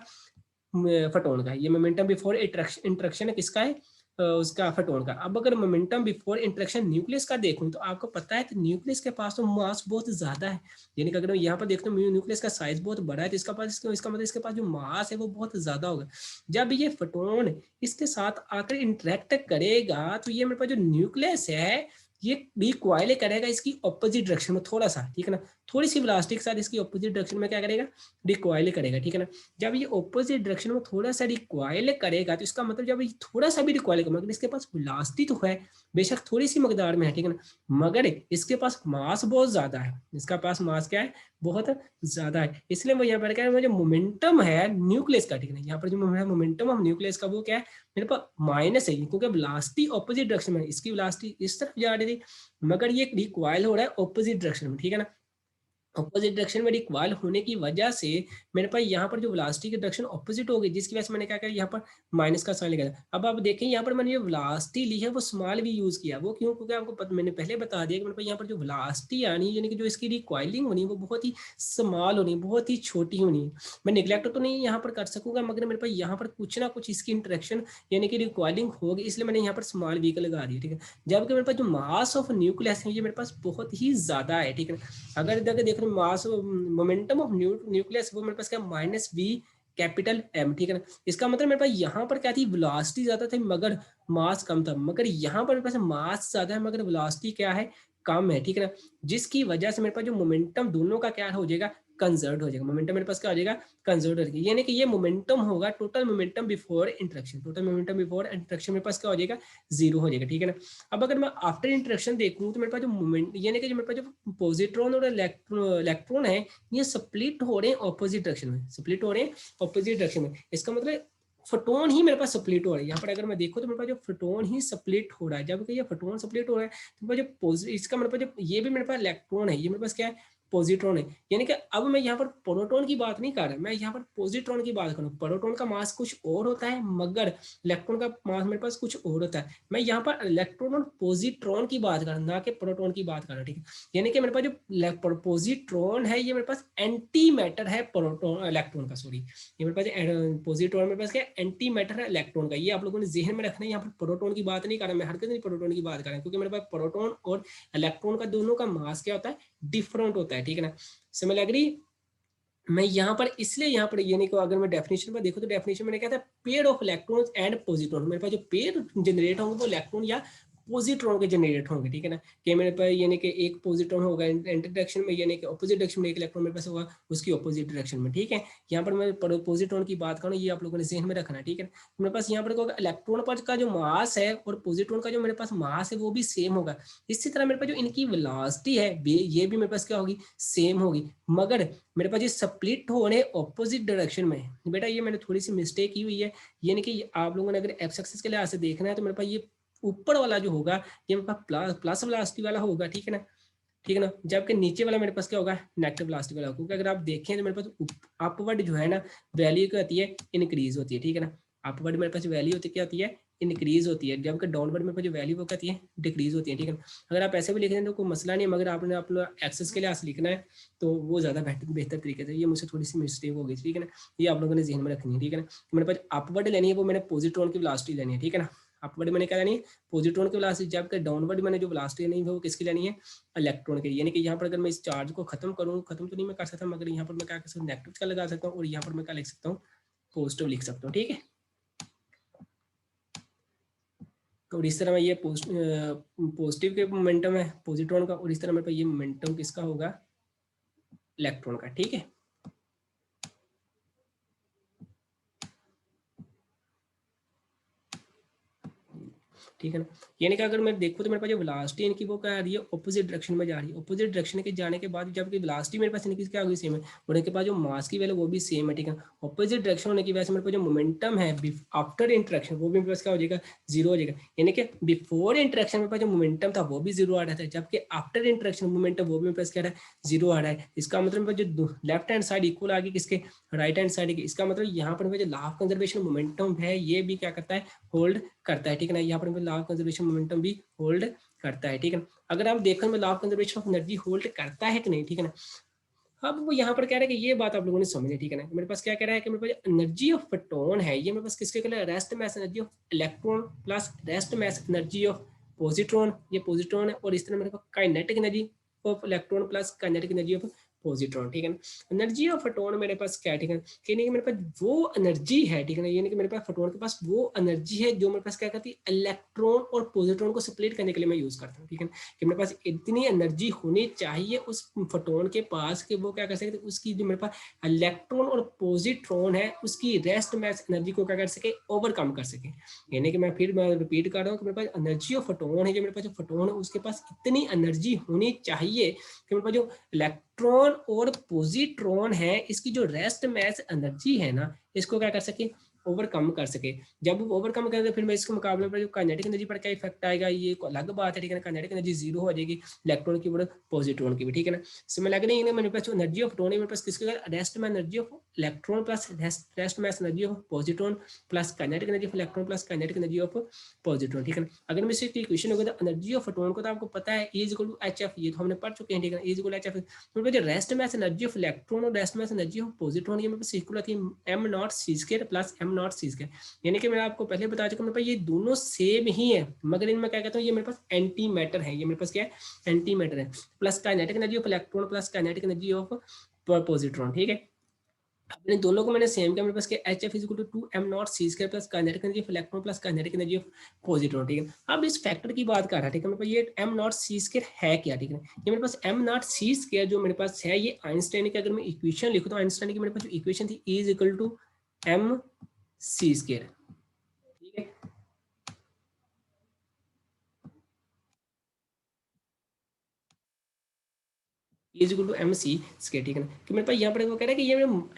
फोटोन का। ये मोमेंटम बिफोर इंटरेक्शन है किसका है, उसका फोटोन का। अब अगर मोमेंटम बिफोर इंटरेक्शन न्यूक्लियस का देखूं तो आपको पता है तो न्यूक्लियस के पास तो मास बहुत ज्यादा है, यानी कि अगर मैं यहाँ पर देखता हूँ न्यूक्लियस का साइज बहुत बड़ा है, तो इसका पास इसका मतलब इसके पास जो मास है वो बहुत ज्यादा होगा। जब ये फोटोन इसके साथ आकर इंटरेक्ट करेगा तो ये मेरे पास जो न्यूक्लियस है ये रिकॉइल करेगा इसकी ऑपोजिट डायरेक्शन में थोड़ा सा, ठीक है ना, थोड़ी सी वेलोसिटी के साथ इसकी ऑपोजिट डायरेक्शन में क्या करेगा, रिकॉइल करेगा, ठीक है ना। जब ये ऑपोजिट डायरेक्शन में थोड़ा सा रिकॉइल करेगा तो इसका मतलब जब ये थोड़ा सा भी रिकॉइल करेगा, इसके पास वेलोसिटी तो है बेशक थोड़ी सी मकदार में है, ठीक है ना, मगर इसके पास मास बहुत ज्यादा है, इसका पास मास क्या है, बहुत ज्यादा है, इसलिए वो यहाँ पर क्या है, जो मोमेंटम है न्यूक्लियस का, ठीक है ना, यहाँ पर जो मोमेंटम ऑफ न्यूक्लियस का वो क्या है, मेरे पास माइनस है, क्योंकि वेलोसिटी ऑपोजिट डायरेक्शन में, इसकी वेलोसिटी इस तरफ जा रही थी मगर ये रिकॉइल हो रहा है ऑपोजिट डायरेक्शन में, ठीक है ना। ऑपोजिट डायरेक्शन में रिक्वायल होने की वजह से मेरे पास यहाँ पर जो वेलोसिटी की डायरेक्शन ऑपोजिट हो गई, जिसकी वजह से मैंने क्या किया, यहाँ पर माइनस का साइन लगाया। अब आप देखें यहाँ पर मैंने जो वेलोसिटी ली है वो स्मॉल भी यूज किया, वो क्यों, क्योंकि आपको मैंने पहले बता दिया कि मेरे पास यहाँ पर जो वेलोसिटी आनी है, यानी कि जो इसकी रिक्वायलिंग होनी है वो बहुत ही स्मॉल होनी है, बहुत ही छोटी होनी है। मैं निगलेक्ट तो नहीं यहाँ पर कर सकूंगा, मगर मेरे पास यहाँ पर कुछ ना कुछ इसकी इंटरेक्शन यानी कि रिक्वायलिंग होगी, इसलिए मैंने यहाँ पर स्मॉल वी का लगा दिया, ठीक है। जबकि मेरे पास जो मास ऑफ न्यूक्लियस है ये मेरे पास बहुत ही ज्यादा है, ठीक है। अगर इधर देख रहे हो मास मोमेंटम ऑफ न्यूक्लियस वो मेरे पास क्या माइनस वी कैपिटल एम, ठीक है ना। इसका मतलब मेरे पास यहाँ पर क्या थी, वेलोसिटी ज्यादा थी मगर मास कम था, मगर यहाँ पर मेरे पास मास ज्यादा है मगर वेलोसिटी क्या है, कम है, ठीक है ना। जिसकी वजह से मेरे पास जो मोमेंटम दोनों का क्या हो जाएगा, कंजर्व हो जाएगा, मोमेंटम मेरे पास क्या हो जाएगा, कंजर्व हो जाएगा, यानी कि ये मोमेंटम होगा total momentum before interaction, total momentum before interaction मेरे पास क्या हो जाएगा, जीरो हो जाएगा, ठीक है ना। अब अगर मैं आफ्टर इंटरेक्शन देखूं तो मेरे पास जो मोमेंट यानी कि जो मेरे पास जो पॉजिट्रॉन और इलेक्ट्रॉन है ये स्प्लिट हो रहे हैं ऑपोजिट डायरेक्शन में, स्प्लिट हो रहे हैं ऑपोजिट डायरेक्शन में। इसका मतलब फोटोन ही मेरे पास स्प्लिट हो रहा है, यहाँ पर अगर मैं देखूं तो मेरे पास जो फोटोन ही स्प्लिट हो रहा है, जब ये फोटोन स्प्लिट हो रहा है तो मेरे पास जो इसका मेरे पास जो ये भी मेरे पास इलेक्ट्रॉन है, ये मेरे पास क्या है, पॉजिट्रॉन है, यानी कि अब मैं यहाँ पर प्रोटॉन की बात नहीं कर रहा, मैं यहाँ पर पॉजिट्रॉन की बात करूँ। प्रोटॉन का मास कुछ और होता है मगर इलेक्ट्रॉन का मास मेरे पास कुछ और होता है। मैं यहाँ पर इलेक्ट्रॉन और पॉजिट्रॉन की बात कर रहा हूँ, ना कि प्रोटॉन की बात कर रहा हूँ, ठीक है। यानी कि मेरे पास जो पॉजिट्रॉन है ये मेरे पास एंटी मैटर है प्रोटॉन इलेक्ट्रॉन का, सॉरी ये मेरे पास पॉजिट्रॉन मेरे पास क्या एंटी मैटर है इलेक्ट्रॉन का, ये आप लोगों ने जहन में रखना है। यहाँ पर प्रोटॉन की बात नहीं कर रहा मैं, हर किसी प्रोटॉन की बात कर रहा हूँ, क्योंकि मेरे पास प्रोटॉन और इलेक्ट्रॉन का दोनों का मास क्या होता है, डिफरेंट होता है, ठीक है ना। समझ लग रही। मैं यहाँ पर इसलिए यहाँ पर यानी कि अगर मैं डेफिनेशन पर देखूँ तो डेफिनेशन में क्या था, pair of electrons and positron, मेरे पास जो पेयर जनरेट होंगे वो इलेक्ट्रॉन या पॉजिट्रॉन के जनरेट होंगे, ठीक है ना। कि मेरे पास यानी कि एक पॉजिट्रॉन होगा एंटी डायरेक्शन में, यानी कि ऑपोजिट डायरेक्शन में एक इलेक्ट्रॉन मेरे पास होगा उसकी ऑपोजिट डायरेक्शन में, ठीक है। यहाँ पर मैं पॉजिट्रॉन की बात करूँ, ये आप लोगों ने जहन में रखना है, ठीक है। मेरे पास यहाँ पर इलेक्ट्रॉन पर का जो मास है और पॉजिट्रॉन का जो मेरे पास मास है वो भी सेम होगा। इसी तरह मेरे पास जो इनकी वेलोसिटी है ये भी मेरे पास क्या होगी, सेम होगी, मगर मेरे पास ये स्प्लिट हो रहे ऑपोजिट डायरेक्शन में। बेटा ये मैंने थोड़ी सी मिस्टेक की हुई है, यानी कि आप लोगों ने अगर एक्स एक्सिस के लिहाज से देखना है तो मेरे पास ये ऊपर वाला जो होगा ये मेरे पास प्लस वेलोसिटी वाला होगा, ठीक है ना, ठीक है ना। जबकि नीचे वाला मेरे पास क्या होगा, नेगेटिव वेलोसिटी वाला होगा, क्योंकि अगर आप देखें तो मेरे पास अपवर्ड जो है ना वैल्यू क्या होती है, इंक्रीज होती है, ठीक है ना। अपवर्ड मेरे पास वैल्यू होती है क्या होती है, इंक्रीज होती है, जबकि डाउनवर्ड मेरे पास जो वैल्यू वो कहती है डिक्रीज होती है, ठीक है ना। अगर आप ऐसे भी लिख दें तो कोई मसला नहीं है, मगर आपने अपना एक्सेस के लिहाज से लिखना है तो वो ज़्यादा बेहतर तरीके से, ये मुझसे थोड़ी सी मिस्टेक हो गई, ठीक है ना। ये आप लोगों ने जहन में रखनी है, ठीक है ना। मेरे पास अपवर्ड लेनी है वो मैंने पॉजिट्रॉन की वेलोसिटी लेनी है, ठीक है ना। अपवर्ड मैंने क्या लेनी है, पॉजिट्रॉन की वेलोसिटी, जबकि डाउनवर्ड मैंने जो वेलोसिटी लेनी है वो किसकी लेनी है, इलेक्ट्रॉन के। यानी कि यहाँ पर अगर मैं इस चार्ज को खत्म करूँ, खत्म तो नहीं मैं कर सकता, मगर यहाँ पर मैं क्या कर सकता हूँ, नेगेटिव का लगा सकता हूँ और यहाँ पर मैं क्या लिख सकता हूँ, पॉजिटिव लिख सकता हूँ, ठीक है। और इस तरह में ये पॉजिटिव के मोमेंटम है पॉजिट्रॉन का, और इस तरह मेरे पास ये मोमेंटम किसका होगा, इलेक्ट्रॉन का, ठीक है। ठीक है ना। यानी कि अगर मैं देखूँ तो मेरे पास जो वेलोसिटी इनकी वो क्या आ रही है, ऑपोजिट डायरेक्शन में जा रही है। ऑपोजिट डायरेक्शन के जाने के बाद जबकि वेलोसिटी मेरे पास इनकी क्या होगी, सेम है, और इनके पास जो मास की वैल्यू वो भी सेम है, ठीक है। ऑपोजिट डायरेक्शन होने की वजह से मेरे पास जो मोमेंटम है आफ्टर इंटरेक्शन वो भी मेरे पास क्या हो जाएगा, जीरो हो जाएगा। यानी कि बिफोर इंटरेक्शन मेरे पास जो मोमेंटम था वो भी जीरो आ रहा था, जबकि आफ्टर इंटरेक्शन मोमेंटम वो भी मेरे पास क्या रहा है, जीरो आ रहा है। इसका मतलब जो लेफ्ट हैंड साइड इक्वल आ गई किसके, राइट हैंड साइड की। इसका मतलब यहाँ पर जो लॉ ऑफ कंजर्वेशन मोमेंटम है ये भी क्या करता है, होल्ड करता है, ठीक है ना। यहाँ पर लॉ ऑफ कंजर्वेशन मोमेंटम भी होल्ड करता है, ठीक है ना। अगर आप देखें में law of conservation of energy hold करता है कि नहीं, ठीक है ना। अब वो यहाँ पर कह रहा है कि ये बात आप लोगों ने समझी, ठीक है ना। मेरे पास क्या कह रहा है कि मेरे पास एनर्जी ऑफ फोटोन है, ये मेरे पास किसके कह रहा है, rest mass energy of electron plus rest mass energy of positron, ये पॉजिट्रॉन है। और इस तरह मेरे पास kinetic energy of electron plus kinetic energy of positron, ठीक है ना। एनर्जी ऑफ फोटोन मेरे पास क्या है, ठीक है, कि नहीं मेरे पास वो एनर्जी है, ठीक है ना। यानी कि मेरे पास फोटोन के पास वो एनर्जी है जो मेरे पास क्या करती है, इलेक्ट्रॉन और पॉजिट्रॉन को स्प्लिट करने के लिए मैं यूज करता हूँ, ठीक है, कि मेरे पास इतनी एनर्जी होनी चाहिए उस फोटोन के पास कि वो क्या कर सके, उसकी जो मेरे पास इलेक्ट्रॉन और पॉजिट्रॉन है उसकी रेस्ट मैस एनर्जी को क्या कर सके, ओवरकम कर सके। यानी कि मैं रिपीट कर रहा हूँ कि मेरे पास एनर्जी ऑफ फोटोन है, जो मेरे पास जो फोटोन है उसके पास इतनी एनर्जी होनी चाहिए कि मेरे पास जो इलेक्ट्रॉन और पॉजिट्रॉन है इसकी जो रेस्ट मैस एनर्जी है ना, इसको क्या कर सके, ओवरकम कर सके। जब वो ओवरकम करेंगे फिर मैं इसके मुकाबले पर जो काइनेटिक एनर्जी पर क्या इफेक्ट आएगा, ये अलग बात है, ठीक है ना। काइनेटिक एनर्जी जीरो हो जाएगी, इलेक्ट्रॉन की और पॉजिट्रॉन की भी, ठीक है ना। इसमें लग नहीं है मेरे पास जो एनर्जी ऑफ फोटोन है मेरे पास किसके, रेस्ट में energy of electron plus rest में energy of positron plus kinetic energy of electron plus kinetic energy of positron, ठीक है ना। अगर मैं इसकी इक्वेशन होगा तो एनर्जी ऑफ फोटोन को तो आपको पता है E इक्वल टू HF, ये तो हमने पढ़ चुके हैं, ठीक है ना। E इक्वल टू HF, तो जो रेस्ट में एनर्जी ऑफ इलेक्ट्रॉन और रेस्ट में एनर्जी ऑफ पॉजिट्रॉन ये मेरे पास इक्वल आती है m not c square plus m not c square. यानी कि मैं आपको पहले बता चुका मेरे पास ये दोनों सेम ही है, मगर इनमें क्या कहता हूँ, ये मेरे पास एंटी मैटर है, ये मेरे पास क्या है, एंटी मैटर है। Plus kinetic energy of electron plus kinetic energy of positron, ठीक है। अपने दोनों को मैंने सेम किया, मेरे पास H F is two m naught c square plus kinetic energy of electron plus kinetic energy of positron, ठीक है। अब इस फैक्टर की बात कर रहा है, ठीक है, मेरे पास ये एम नॉट सी स्क्वायर है क्या, ठीक है। ये मेरे पास एम नॉट सी स्क्वायर जो मेरे पास है ये आइंस्टाइन की, अगर मैं इक्वेशन लिखूं तो आइंस्टाइन की मेरे पास जो इक्वेशन थी E is equal to M C square, ठीक है। Is equal to M C square, ठीक है ना। कि मेरे पास यहाँ पर वो कह रहा है कि ये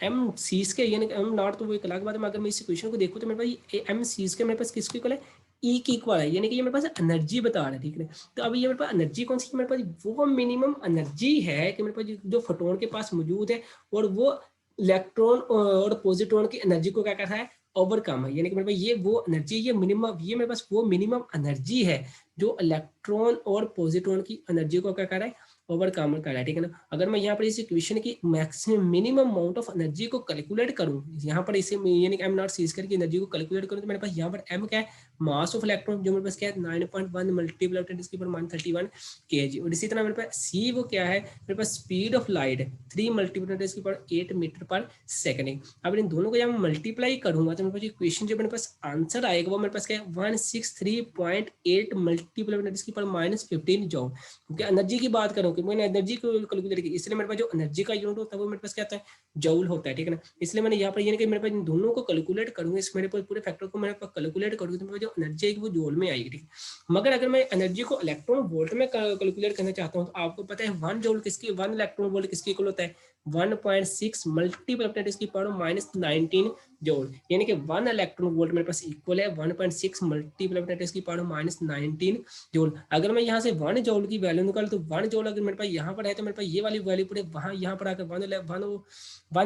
एम सी स्क्वायर यानी एम नॉट तो वो एक अलग बात है, अगर मैं इस इक्वेशन को देखूँ तो मेरे पास एम सी स्क्वायर मेरे पास किसके इक्वल है, ई की इक्वल है। यानी कि ये मेरे पास एनर्जी बता रहा है, ठीक है। तो अभी ये मेरे पास एनर्जी कौन सी, मेरे पास वो मिनिमम एनर्जी है कि मेरे पास जो फोटोन के पास मौजूद है और वो इलेक्ट्रॉन और पॉजिट्रॉन की एनर्जी को क्या कर रहा है, ओवरकम है। यानी कि मेरे पास ये वो एनर्जी, ये मिनिमम, ये मेरे पास वो मिनिमम एनर्जी है जो इलेक्ट्रॉन और पॉजिट्रॉन की एनर्जी को क्या कर रहा है, ओवरकम कर रहा है, ठीक है ना। अगर मैं यहाँ पर इस इक्वेशन की maximum minimum amount of energy को कैलकुलेट करूँ, यहाँ पर इसे यानी कि एम नॉट सी स्क्वायर की एनर्जी को कैलकुलेट करूँ तो मेरे पास यहाँ पर एम क्या है, मास ऑफ इलेक्ट्रॉन, जो मेरे पास क्या है 9.1 मल्टीप्लाई 10⁻31 kg। और इसी तरह मेरे पास सी वो क्या है, मेरे पास speed of light 3 multiply 10⁻8 metre per second. अब इन दोनों को जब मैं मल्टीप्लाई करूंगा तो मेरे पास इक्वेशन जो मेरे पास आंसर आएगा वो मेरे पास क्या है 163.8 मल्टीप्लाई 10⁻15 जॉल। क्योंकि एनर्जी की बात करूँ कि मैंने एनर्जी को कैलकुलेट की, इसलिए मेरे पास जो एनर्जी का यूनिट होता है वो मेरे पास क्या आता है, जूल होता है, ठीक है ना। इसलिए मैंने यहाँ पर यानी कि मेरे पास इन दोनों को कैलकुलेट करूंगा, इस मेरे पास पूरे फैक्टर को मेरे पास कैलकुलेट करूंगा तो मेरे जो एनर्जी है वो जूल में आएगी, ठीक है। मगर अगर मैं एनर्जी को इलेक्ट्रॉन वोल्ट में कैलकुलेट करना चाहता हूँ तो आपको पता है 1 जूल किसकी, 1 इलेक्ट्रॉन वोल्ट किसकी इक्वल होता है, 1.6 मल्टीप्लाई 10⁻19 जूल। यानी कि 1 इलेक्ट्रॉन वोल्ट मेरे पास इक्वल है 1.6 मल्टीप्लाई 10⁻19 जूल। अगर मैं यहाँ से 1 जूल की वैल्यू निकालूं तो 1 जूल अगर मेरे पास यहाँ पर है तो मेरे पास ये वाली वैल्यू पूरे वहाँ यहाँ पर आकर 1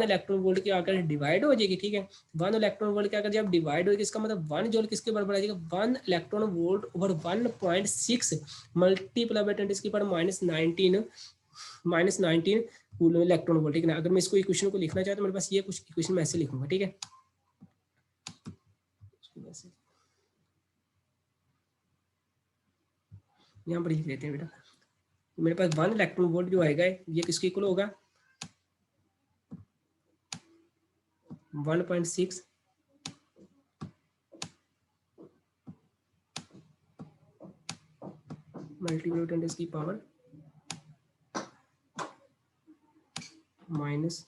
इलेक्ट्रॉन वोल्ट के आकर डिवाइड हो जाएगी, ठीक है। 1 इलेक्ट्रॉन वोल्ट के आकर जब डिवाइड होगी इसका मतलब 1 जूल किसके बराबर आ जाएगा, 1 electron volt over 1.6 multiply 10⁻19 electron volt, ठीक है ना। अगर मैं इसको इक्वेशन को लिखना चाहता तो मेरे पास ये कुछ इक्वेशन मैं ऐसे लिखूंगा, ठीक है। यहाँ पर लिख लेते हैं बेटा, मेरे पास 1 इलेक्ट्रॉन वोल्ट जो आएगा ये किसके इक्वल होगा, 1.6 मल्टीप्लाई 10 की पावर -19,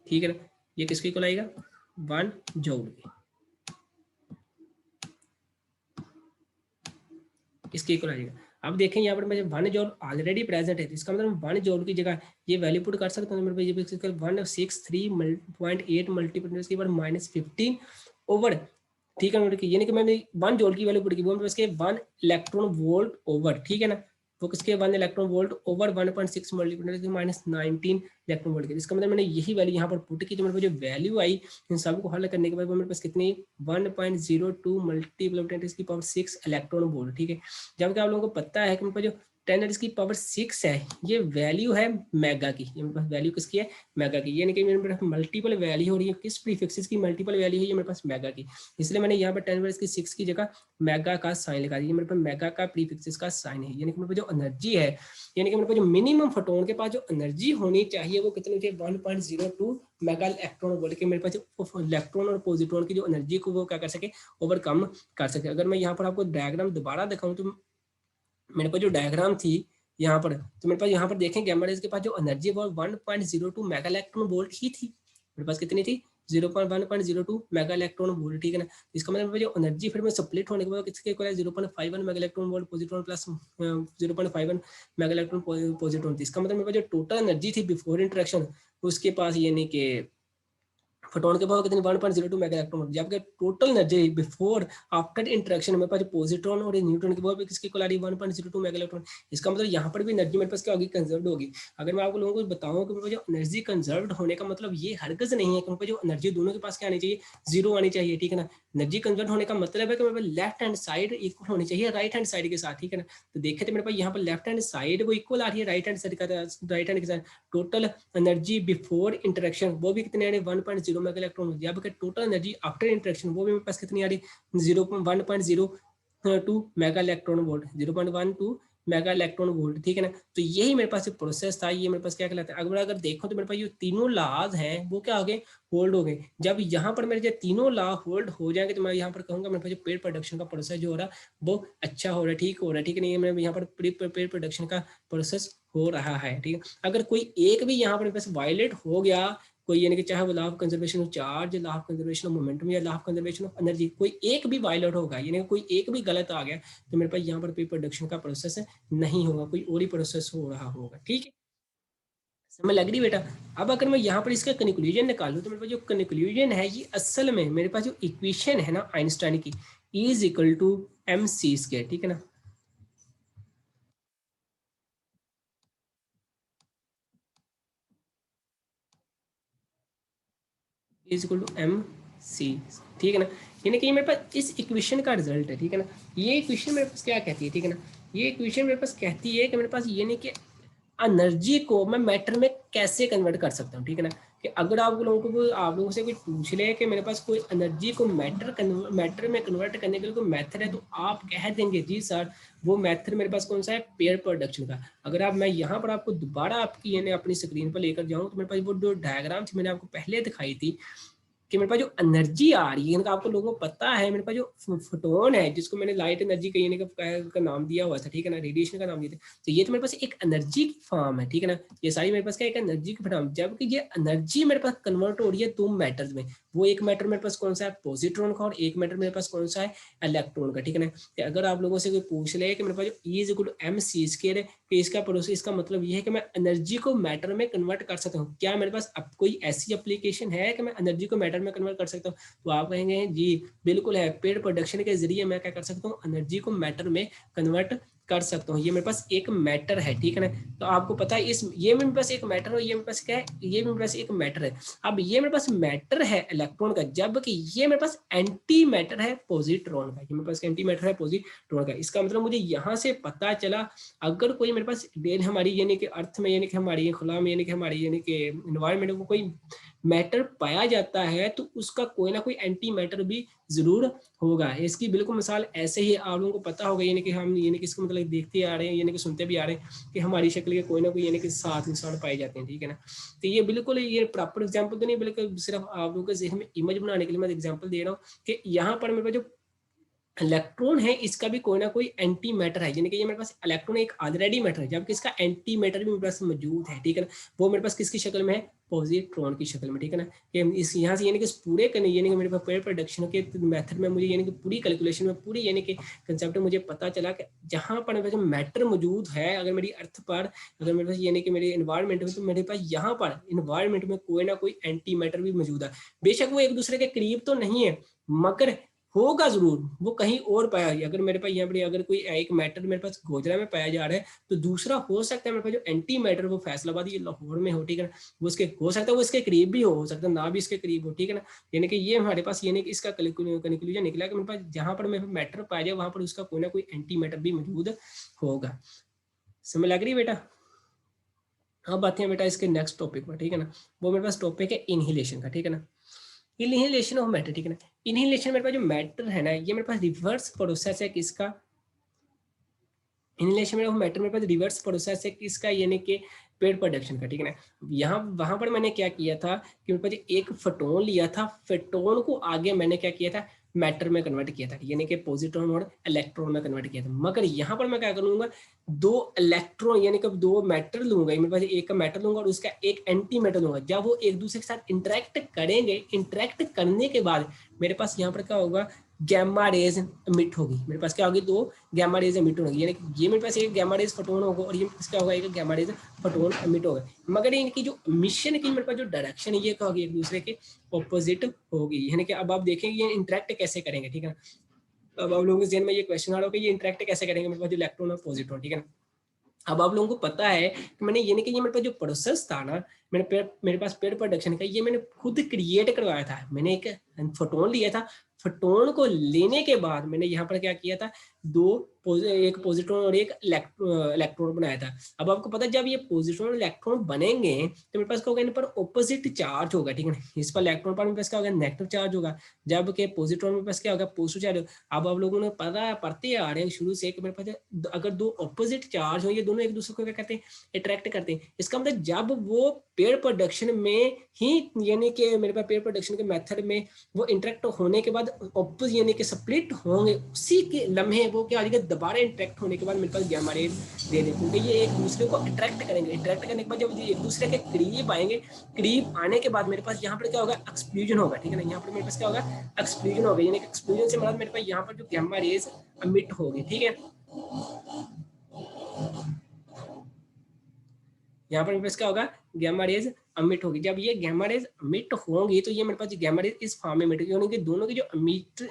ठीक है ना। ये किसके इक्वल आएगा, 1 जूल की। इसके इक्वल आ जाएगा। अब देखें यहाँ पर मैं 1 जूल ऑलरेडी प्रेजेंट है, तो इसका मतलब 1 जूल की जगह ये वैल्यू पुट कर सकता हूँ मेरे पास, ये 163.8 मल्टीप्लाई इसके बाद -15 ओवर, ठीक है, यानी कि मैंने 1 जूल की वैल्यू पुट की, वो मेरे पास 1 इलेक्ट्रॉन वोल्ट ओवर, ठीक है ना, तो किसके 1 electron volt over 1.6 multiply -19 electron volt के, इसका मतलब मैंने यही वैल्यू यहाँ पर पुट की, तो मेरे पास जो वैल्यू आई इन सबको हल करने के बाद मेरे पास कितनी 1.02 मल्टीप्लाई 10 की पावर 6 इलेक्ट्रॉन वोल्ट, ठीक है। जबकि आप लोगों को पता है कि मेरे पास जो 10 की पावर 6 है ये वैल्यू है मेगा की, ये मेरे पास वैल्यू किसकी है, मेगा की, यानी कि मेरे पास मल्टीपल वैल्यू हो रही है, किस प्रीफिक्सेस की मल्टीपल वैल्यू है ये मेरे पास मेगा की, इसलिए मैंने यहाँ पर 10 की 6 की जगह मेगा का साइन लिखा दिया, मेरे पास मेगा का प्रीफिक्सेस का साइन है, यानी कि मेरे पास जो एनर्जी है, यानी कि मेरे पास जो मिनिमम फोटोन के पास जो एनर्जी होनी चाहिए वो कितनी होती है 1.02 मेगा इलेक्ट्रॉन वोल्ट के, मेरे पास जो इलेक्ट्रॉन और पॉजिट्रॉन की जो एनर्जी को वो क्या कर सके, ओवरकम कर सके। अगर मैं यहाँ पर आपको डायग्राम दोबारा दिखाऊं तो मेरे पास जो डायग्राम थी यहाँ पर, तो मेरे पास यहाँ पर देखें गैमा रेज के पास जो एनर्जी वो 1.02 मेगा इलेक्ट्रॉन वोल्ट ही थी, मेरे पास कितनी थी 1.02 मेगा इलेक्ट्रॉन वोल्ट, ठीक है ना, इसका मतलब जो एनर्जी फिर में स्प्लिट होने के बाद किसके इक्वल है 0.51 mega electron volt positron plus 0.51 mega electron positron थी, इसका मतलब मेरे पास जो टोटल एनर्जी थी बिफोर इंटरेक्शन उसके पास यानी कि फोटोन के पास कितनी 1.02 मेगा इलेक्ट्रॉन, जबकि total energy before after interaction में पास पॉजिट्रॉन और न्यूट्रॉन के पास किसकी इक्वल आ रही है 1.02 मेगा इलेक्ट्रॉन, इसका मतलब यहाँ पर भी एनर्जी मेरे पास क्या होगी कंजर्व होगी। अगर मैं आपको लोगों को बताऊं कि मेरे पास जो एनर्जी कंजर्व होने का मतलब ये हरगिज नहीं है कि मेरे पास जो एनर्जी दोनों के पास क्या आनी चाहिए जीरो आनी चाहिए, ठीक है ना, एनर्जी कंजर्व होने का मतलब है कि मेरे पास लेफ्ट हैंड साइड इक्वल होनी चाहिए राइट हैंड साइड के साथ, ठीक है ना, तो देखे तो मेरे पास यहाँ पर लेफ्ट हैंड साइड वो इक्वल आ रही है राइट हैंड साइड का, राइट हैंड के साथ टोटल एनर्जी बिफोर इंटरेक्शन वो भी कितनी आ रही है 1.0 मेगा इलेक्ट्रॉन, जबकि टोटल एनर्जी आफ्टर इंटरेक्शन वो भी मेरे पास कितनी आ रही है 1.02 mega electron volt 0.12 mega electron volt, ठीक है ना, तो यही मेरे पास एक प्रोसेस था, ये मेरे पास क्या कहलाता है। अगर देखो तो मेरे पास ये तीनों लॉज हैं वो क्या हो गए होल्ड हो गए, जब यहाँ पर मेरे जो तीनों लॉ होल्ड हो जाएंगे तो मैं यहाँ पर कहूँगा मेरे पास जो पेड़ प्रोडक्शन का प्रोसेस जो हो रहा है वो अच्छा हो रहा है, ठीक हो रहा है, ठीक है नहीं, मैं यहाँ पर पेड़ प्रोडक्शन का प्रोसेस हो रहा है, ठीक है। अगर कोई एक भी यहाँ पर मेरे पास वायलेट हो गया कोई, यानी कि चाहे वो law of conservation of charge, law of conservation of momentum या law of conservation of energy, कोई एक भी वायलेट होगा यानी कोई एक भी गलत आ गया तो मेरे पास यहाँ पर पेपर प्रोडक्शन का प्रोसेस नहीं होगा, कोई और ही प्रोसेस हो रहा होगा, ठीक है, समझ लग रही बेटा। अब अगर मैं यहाँ पर इसका कंक्लूजन निकालूं तो मेरे पास जो कंक्लूजन है ये असल में मेरे पास जो इक्वेशन है ना आइंस्टाइन की is equal to M C square, ठीक है ना, is equal to M C, ठीक है ना, यानी कि मेरे पास इस इक्वेशन का रिजल्ट है, ठीक है ना, ये इक्वेशन मेरे पास क्या कहती है, ठीक है ना, ये इक्वेशन मेरे पास कहती है कि मेरे पास यानी कि एनर्जी को मैं मैटर में कैसे कन्वर्ट कर सकता हूँ, ठीक है ना, कि अगर आप लोगों से कोई पूछ ले कि मेरे पास कोई एनर्जी को मैटर में कन्वर्ट करने के लिए कोई मेथड है तो आप कह देंगे जी सर वो मेथड मेरे पास कौन सा है पेयर प्रोडक्शन का। अगर आप मैं यहाँ पर आपको दोबारा आपकी यानी अपनी स्क्रीन पर लेकर जाऊँ तो मेरे पास वो जो डायग्राम थी मैंने आपको पहले दिखाई थी कि मेरे पास जो एनर्जी आ रही है, आपको लोगों को पता है मेरे पास जो फोटोन है जिसको मैंने लाइट एनर्जी का नाम दिया हुआ था, ठीक है ना, रेडिएशन का नाम दिया था, तो ये तो मेरे पास एक एनर्जी की फॉर्म है, ठीक है ना, ये सारी मेरे पास क्या एक एनर्जी की फॉर्म, जबकि ये एनर्जी मेरे पास कन्वर्ट हो रही है दो मैटर्स में, वो एक मैटर मेरे पास कौन सा है पॉजिट्रॉन का और एक मैटर मेरे पास कौन सा है इलेक्ट्रॉन का, ठीक है ना। तो अगर आप लोगों से कोई पूछ ले कि मेरे पास जो E is equal to M C square है कि इसका प्रोसेस इसका मतलब ये है कि मैं एनर्जी को मैटर में कन्वर्ट कर सकता हूँ, क्या मेरे पास अब कोई ऐसी एप्लीकेशन है कि मैं एनर्जी को मैटर में कन्वर्ट कर सकता हूँ, तो आप कहेंगे जी बिल्कुल है, पेड़ प्रोडक्शन के जरिए मैं क्या कर सकता हूँ एनर्जी को मैटर में कन्वर्ट कर सकता हूँ, ये मेरे पास एक मैटर है, ठीक है ना। तो आपको पता है इस ये मेरे पास एक मैटर है, ये मेरे पास क्या है, ये मेरे पास एक मैटर है। अब ये मेरे पास मैटर है इलेक्ट्रॉन का, जबकि ये मेरे पास एंटी मैटर है पॉजिट्रॉन का, ये मेरे पास एंटी मैटर है पॉजिट्रॉन का। इसका मतलब मुझे यहाँ से पता चला अगर कोई मेरे पास हमारी यानी कि अर्थ में यानी कि हमारी खुला में यानी कि हमारी यानी कि एनवायरमेंट में कोई मैटर पाया जाता है तो उसका कोई ना कोई एंटी मैटर भी जरूर होगा। इसकी बिल्कुल मिसाल ऐसे ही आप लोगों को पता होगा यानी कि हम यानी कि इसको मतलब देखते आ रहे हैं यानी कि सुनते भी आ रहे हैं कि हमारी शक्ल के कोई ना कोई यानी कि साथ इंसान पाए जाते हैं, ठीक है ना। तो ये बिल्कुल ये प्रॉपर एग्जाम्पल तो नहीं बल्कि सिर्फ आप लोगों के ज़हन में इमेज बनाने के लिए मैं एग्जाम्पल दे रहा हूँ कि यहाँ पर मेरे पास जो इलेक्ट्रॉन है इसका भी कोई ना कोई एंटी मैटर है, यानी कि ये मेरे पास इलेक्ट्रॉन एक ऑलरेडी मैटर है, जबकि इसका एंटी मैटर भी मेरे पास मौजूद है, ठीक है ना। वो मेरे पास किसकी शक्ल में है, पॉजिट्रॉन की शक्ल में, ठीक है ना। कि इस यहाँ से यानी कि इस पूरे यानी कि मेरे पास पेयर प्रोडक्शन के मेथड में मुझे यानी कि पूरी कैलकुलेशन में पूरी यानी कि कंसेप्ट मुझे पता चला कि जहाँ पर मेरे पास मैटर मौजूद है, अगर मेरी अर्थ पर, अगर मेरे पास यानी कि मेरे इन्वायरमेंट में, तो मेरे पास यहाँ पर इन्वायरमेंट में कोई ना कोई एंटी मैटर भी मौजूद है। बेशक वो एक दूसरे के करीब तो नहीं है, मगर होगा जरूर, वो कहीं और पाया है। अगर मेरे पास यहाँ पर अगर कोई एक मैटर मेरे पास गोजरा में पाया जा रहा है, तो दूसरा हो सकता है मेरे पास जो एंटी मैटर वो फैसलाबाद या लाहौर में हो, ठीक है ना। वो उसके हो सकता है वो इसके करीब भी हो सकता है ना भी इसके करीब हो, ठीक है ना। यानी कि ये हमारे पास यानी कि इसका कंक्लूजन निकला कि मेरे पास जहाँ पर मेरे मैटर पाया जाए वहां पर उसका कोई ना कोई एंटी मैटर भी मौजूद होगा। समझ लग रही है बेटा। अब आते हैं बेटा इसके नेक्स्ट टॉपिक पर, ठीक है ना। वो मेरे पास टॉपिक है इनहिलेशन का, ठीक है ना। इनहिलेशन ऑफ मैटर, ठीक है ना। इनहिलेशन मेरे पास जो मैटर है ना, ये मेरे पास रिवर्स प्रोसेस है किसका, इनहिलेशन ऑफ मैटर मेरे पास रिवर्स प्रोसेस है किसका, यानी कि पेड़ प्रोडक्शन का, ठीक है ना। यहाँ वहां पर मैंने क्या किया था कि मेरे पास एक फोटोन लिया था, फोटोन को आगे मैंने क्या किया था, मैटर में कन्वर्ट किया था, यानी कि पॉजिट्रॉन और इलेक्ट्रॉन में कन्वर्ट किया था। मगर यहाँ पर मैं क्या करूंगा, दो इलेक्ट्रॉन यानी कि दो मैटर लूंगा, मेरे पास एक का मैटर लूंगा और उसका एक एंटी मैटर लूंगा। जब वो एक दूसरे के साथ इंटरेक्ट करेंगे, इंटरेक्ट करने के बाद मेरे पास यहाँ पर क्या होगा, गैमा रेज एमिट होगी। मेरे पास क्या होगी, दो गैमा रेज एमिट होगी, यानी कि ये मेरे पास एक गैमा रेज फोटोन होगा और ये क्या होगा, एक गैमा रेज फोटोन एमिट होगा। मगर इनकी जो मिशन की मेरे पास जो डायरेक्शन है, ये क्या होगी, एक दूसरे के ऑपोजिट होगी। यानी कि अब आप देखेंगे ये इंटरेक्ट कैसे करेंगे, ठीक है। अब आप लोगों के जहन में ये क्वेश्चन आ रहा होगा, ये इंटरेक्ट कैसे करेंगे मेरे पास जो इलेक्ट्रॉन और पॉजिट्रॉन, ठीक है ना। अब आप लोगों को पता है कि मैंने ये नहीं कि ये मेरे पास जो प्रोसेस था ना, मेरे पास पेड़ प्रोडक्शन का, ये मैंने खुद क्रिएट करवाया था। मैंने एक फोटोन लिया था, फोटोन को लेने के बाद मैंने यहाँ पर क्या किया था, एक पॉजिट्रॉन और एक इलेक्ट्रॉन बनाया था। अब आपको पता है जब ये पॉजिट्रॉन और इलेक्ट्रॉन बनेंगे तो मेरे पास क्या होगा, इन पर ऑपोजिट चार्ज होगा, ठीक है। इस पर इलेक्ट्रॉन पर मेरे पास क्या होगा, नेगेटिव चार्ज होगा, जबकि पॉजिट्रॉन में पास क्या होगा, पॉजिटिव चार्ज होगा। अब आप लोगों ने पढ़ते आ रहे हैं शुरू से कि मेरे पास अगर दो ऑपोजिट चार्ज हो, ये दोनों एक दूसरे को क्या कहते हैं, अट्रैक्ट करते हैं। इसका मतलब जब वो पेड़ प्रोडक्शन में ही, यानी कि मेरे पास पेड़ प्रोडक्शन के मेथड में वो इंटरेक्ट होने के बाद ऑपोजिट यानी कि स्प्लिट होंगे, उसी के लम्हे वो क्या हो दोबारा इंटरेक्ट होने के बाद मेरे पास गैमा रेज दे दें, क्योंकि ये एक दूसरे को अट्रैक्ट करेंगे। अट्रैक्ट करने के बाद जब एक दूसरे के करीब आएंगे, करीब आने के बाद मेरे पास यहाँ पर क्या होगा, एक्सप्लोजन होगा, ठीक है ना। यहाँ पर मेरे पास क्या होगा, एक्सप्लोजन होगा, यानी कि एक्सप्लोजन से मतलब मेरे पास यहाँ पर जो गैमा रेज एमिट होगी, ठीक है। यहाँ पर मेरे पास क्या होगा, गैमा रेज एमिट होगी। जब ये गैमा रेज एमिट होंगी तो ये मेरे पास गैमा रेज इस फॉर्म में एमिट होगी, यानी कि दोनों की जो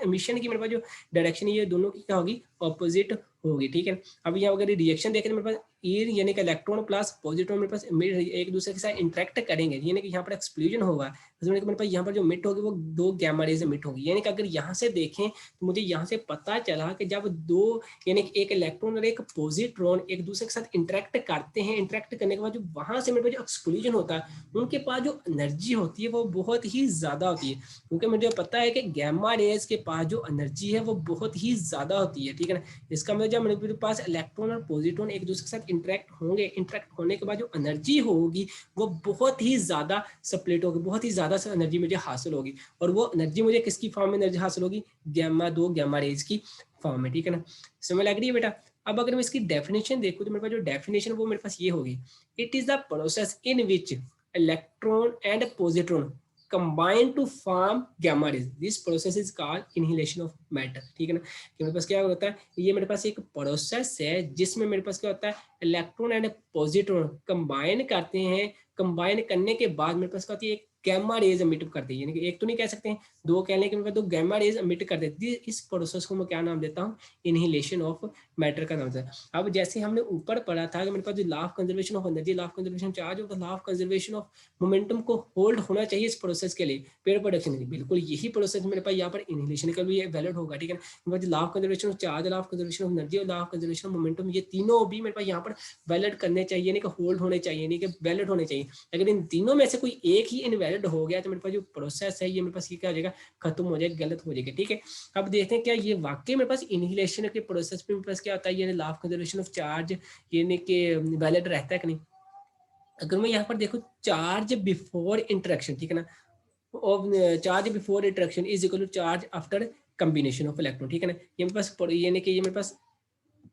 एमिशन की मेरे पास जो डायरेक्शन है, ये दोनों की क्या होगी, ऑपोजिट होगी, ठीक है। अब यहाँ अगर रिएक्शन देखें तो मेरे पास यानी कि इलेक्ट्रॉन प्लस पॉजिट्रॉन मेरे पास एक दूसरे के साथ इंटरेक्ट करेंगे, यानी कि यहाँ पर एक्सप्लोजन होगा, मेरे पास यहाँ पर जो मिट होगी वो दो गैमा रेज मिट होगी। यानी कि अगर यहाँ से देखें तो मुझे यहाँ से पता चला कि जब दो यानी कि एक इलेक्ट्रॉन और एक पॉजिट्रॉन एक दूसरे के साथ इंटरेक्ट करते हैं, इंटरेक्ट करने के बाद जो वहां से मेरे पास जो एक्सप्लोजन होता है, उनके पास जो एनर्जी होती है वो बहुत ही ज्यादा होती है, क्योंकि मुझे पता है कि गैमा रेज के पास जो एनर्जी है वो बहुत ही ज्यादा होती है, ठीक है ना। इसका मतलब जब मेरे पास इलेक्ट्रॉन और पॉजिट्रॉन एक दूसरे के साथ इंटरेक्ट होंगे, इंटरेक्ट होने के बाद जो एनर्जी होगी वो बहुत ही ज्यादा स्प्लिट होगी, बहुत ही ज्यादा एनर्जी मुझे हासिल होगी। और वो एनर्जी मुझे किसकी फॉर्म में एनर्जी हासिल होगी, दो गैमा रेज की फॉर्म में, ठीक है ना। समझ लग रही है बेटा। अब अगर मैं इसकी डेफिनेशन देखूं तो मेरे पास जो डेफिनेशन वो मेरे पास ये होगी, it is the process in which electron and positron combine to form gamma rays. This process is called inhalation of matter, ठीक है ना। कि मेरे पास क्या होता है, ये मेरे पास एक प्रोसेस है जिसमें मेरे पास क्या होता है, इलेक्ट्रॉन एंड पॉजिट्रॉन कंबाइन करते हैं, कंबाइन करने के बाद मेरे पास क्या होती है, एक गैमा रेज एमिट करती है। यानी कि एक तो नहीं कह सकते हैं, दो कह लें कि मेरे पास दो गैमा रेज एमिट कर देती है। इस प्रोसेस को मैं क्या नाम देता हूँ, इनहिलेशन ऑफ मैटर का नाम देता है। अब जैसे हमने ऊपर पढ़ा था कि मेरे पास जो law of conservation of energy, law of conservation charge और law of conservation of momentum को होल्ड होना चाहिए इस प्रोसेस के लिए, पेड़ प्रोडक्शन के, बिल्कुल यही प्रोसेस मेरे पास यहाँ पर इनहिलेशन का भी वैलिड होगा, ठीक है ना। Law of conservation of charge, law of conservation of energy और law of conservation of momentum, ये तीनों भी मेरे पास यहाँ पर वैलिड करने चाहिए, यानी कि होल्ड होने चाहिए, यानी कि वैलिड होने चाहिए। अगर इन तीनों में से कोई एक ही इनवैलिड हो गया तो मेरे पास जो प्रोसेस है ये मेरे पास ये क्या हो जाएगा, खत्म हो जाएगा, गलत हो जाएगा, ठीक है। अब देखते हैं क्या ये वाकई मेरे पास इनहिलेशन के प्रोसेस में मेरे पास क्या होता है, ये law of conservation of charge यानी कि वैलिड रहता है कि नहीं। अगर मैं यहाँ पर देखूँ चार्ज बिफोर इंटरेक्शन, ठीक है ना, of charge before interaction is equal to charge after combination of electron, ठीक है ना। ये मेरे पास यानी कि ये मेरे पास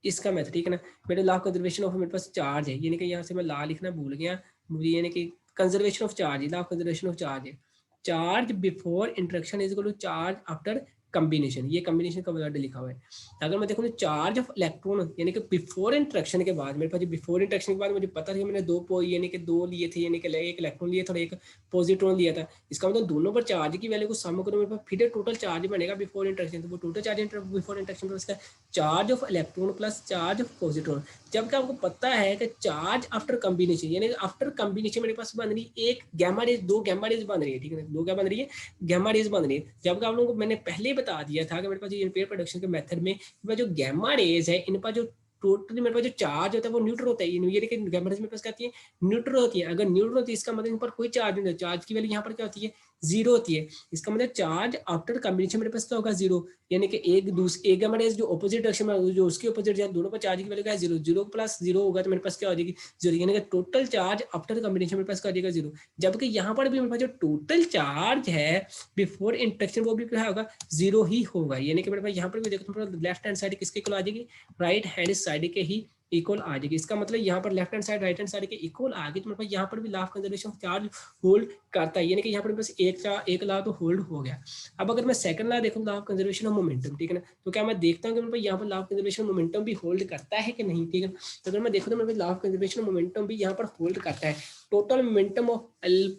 इसका मेथड, ठीक है ना। मेरे लॉ ऑफ कंजर्वेशन ऑफ मेरे पास चार्ज है, यानी कि यहाँ से मैं ला लिखना भूल गया मुझे, यानी कि conservation of charge, law of conservation of charge है, charge before interaction is equal to charge after combination, ये कम्बिनेशन का वर्ड लिखा हुआ है। अगर मैं देखूँ चार्ज ऑफ इलेक्ट्रॉन यानी कि बिफोर इंटरेक्शन के बाद, मेरे पास बिफोर इंटरेक्शन के बाद मुझे पता था कि मैंने यानी कि दो लिए थे, यानी कि एक इलेक्ट्रॉन लिया था और एक पॉजिट्रॉन लिया था। इसका मतलब दोनों पर चार्ज की वैल्यू को सम करो, मेरे पास फिर टोटल चार्ज बनेगा बिफोर इंटरेक्शन। तो वो टोटल चार्ज बिफोर इंटरेक्शन पर उसका charge of electron plus charge of positron. जबकि आपको पता है कि चार्ज आफ्टर कम्बिनेशन, यानी आफ्टर कम्बिनेशन मेरे पास बन रही है एक गैमा रेज, दो गैमा रेज बन रही है, ठीक है, दो क्या बन रही है, गैमा रेज बन रही है। जबकि आप लोगों को मैंने पहले ही बता दिया था कि मेरे पास ये पेयर प्रोडक्शन के मेथड में जो गैमा रेज है, इन पर जो टोटली मेरे पास जो चार्ज होता है वो न्यूट्रल होता है, ये लेकिन गैमा रेज मेरे पास क्या होती है, न्यूट्रल होती है। अगर न्यूट्रल होती है इसका मतलब इन पर कोई चार्ज नहीं होता, चार्ज की वैल्यू यहाँ पर क्या होती है, जीरो होती है। इसका मतलब चार्ज आफ्टर कम्बिनेशन मेरे पास क्या होगा, जीरो, यानी कि एक गैमा रेज जो ऑपोजिट डायरेक्शन में जो उसके ऑपोजिट जाए, दोनों पर चार्ज की वैल्यू क्या है, जीरो, जीरो प्लस जीरो होगा तो मेरे पास क्या हो जाएगी, जीरो, यानी कि टोटल चार्ज आफ्टर कम्बिनेशन मेरे पास क्या हो जाएगा, जीरो। जबकि यहाँ पर भी मेरे पास जो टोटल चार्ज है बिफोर इंटरेक्शन वो भी क्या होगा, जीरो ही होगा। यानी कि मेरे पास यहाँ पर भी देखो तो लेफ्ट हैंड साइड किसके इक्वल आ जाएगी, राइट हैंड साइड के ही इक्वल आ जाएगी। इसका मतलब यहाँ पर left hand side right hand side के इक्वल आ गई, तो मेरे पास यहाँ पर भी law of conservation of charge hold करता है, यानी कि यहाँ पर बस एक लॉ तो होल्ड हो गया। अब अगर मैं सेकंड लॉ देखूँ, law of conservation of momentum, ठीक है ना, तो क्या मैं देखता हूँ कि मेरे पास यहाँ पर law of conservation of momentum भी होल्ड करता है कि नहीं, ठीक है। तो अगर मैं देखूँ तो मेरे पास law of conservation of momentum भी यहाँ पर होल्ड करता है, total momentum of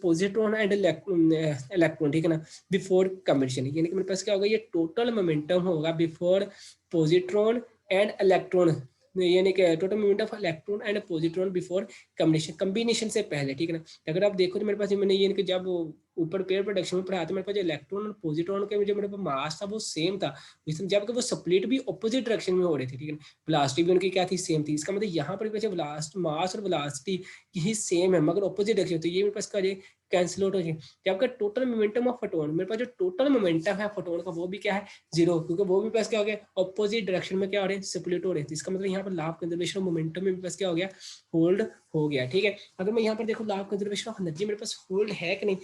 positron and electron, ठीक है ना, बिफोर कम्बिनेशन, यानी कि मेरे पास क्या होगा, ये टोटल मोमेंटम होगा बिफोर पॉजिट्रॉन एंड इलेक्ट्रॉन, यानी कि total moment of electron and positron before combination से पहले, ठीक है ना। अगर आप देखो तो मेरे पास मैंने ये कि जब ऊपर पेयर प्रोडक्शन में पढ़ाया तो मेरे पास जो इलेक्ट्रॉन और पॉजिट्रॉन के जो मेरे पास मास था वो सेम था, जबकि वो स्प्लिट भी ऑपोजिट डायरेक्शन में हो रहे थे, ठीक है। वेलोसिटी भी उनकी क्या थी, सेम थी। इसका मतलब यहाँ पर मास और वेलोसिटी ही सेम है मगर ऑपोजिट डायरेक्शन, तो ये मेरे पास क्या कैंसिल आउट हो जाए। जबकि टोटल मोमेंटम ऑफ फोटोन, मेरे पास जो टोटल मोमेंटम है फोटोन का वो भी क्या है, जीरो, क्योंकि वो भी पास क्या हो गया, ऑपोजिट डायरेक्शन में क्या हो रहे हैं, स्प्लिट हो रहे थे। इसका मतलब यहाँ पर law of conservation of momentum में पास क्या हो गया, होल्ड हो गया, ठीक है। अगर मैं यहाँ पर देखूँ law of conservation of energy मेरे पास होल्ड है कि नहीं,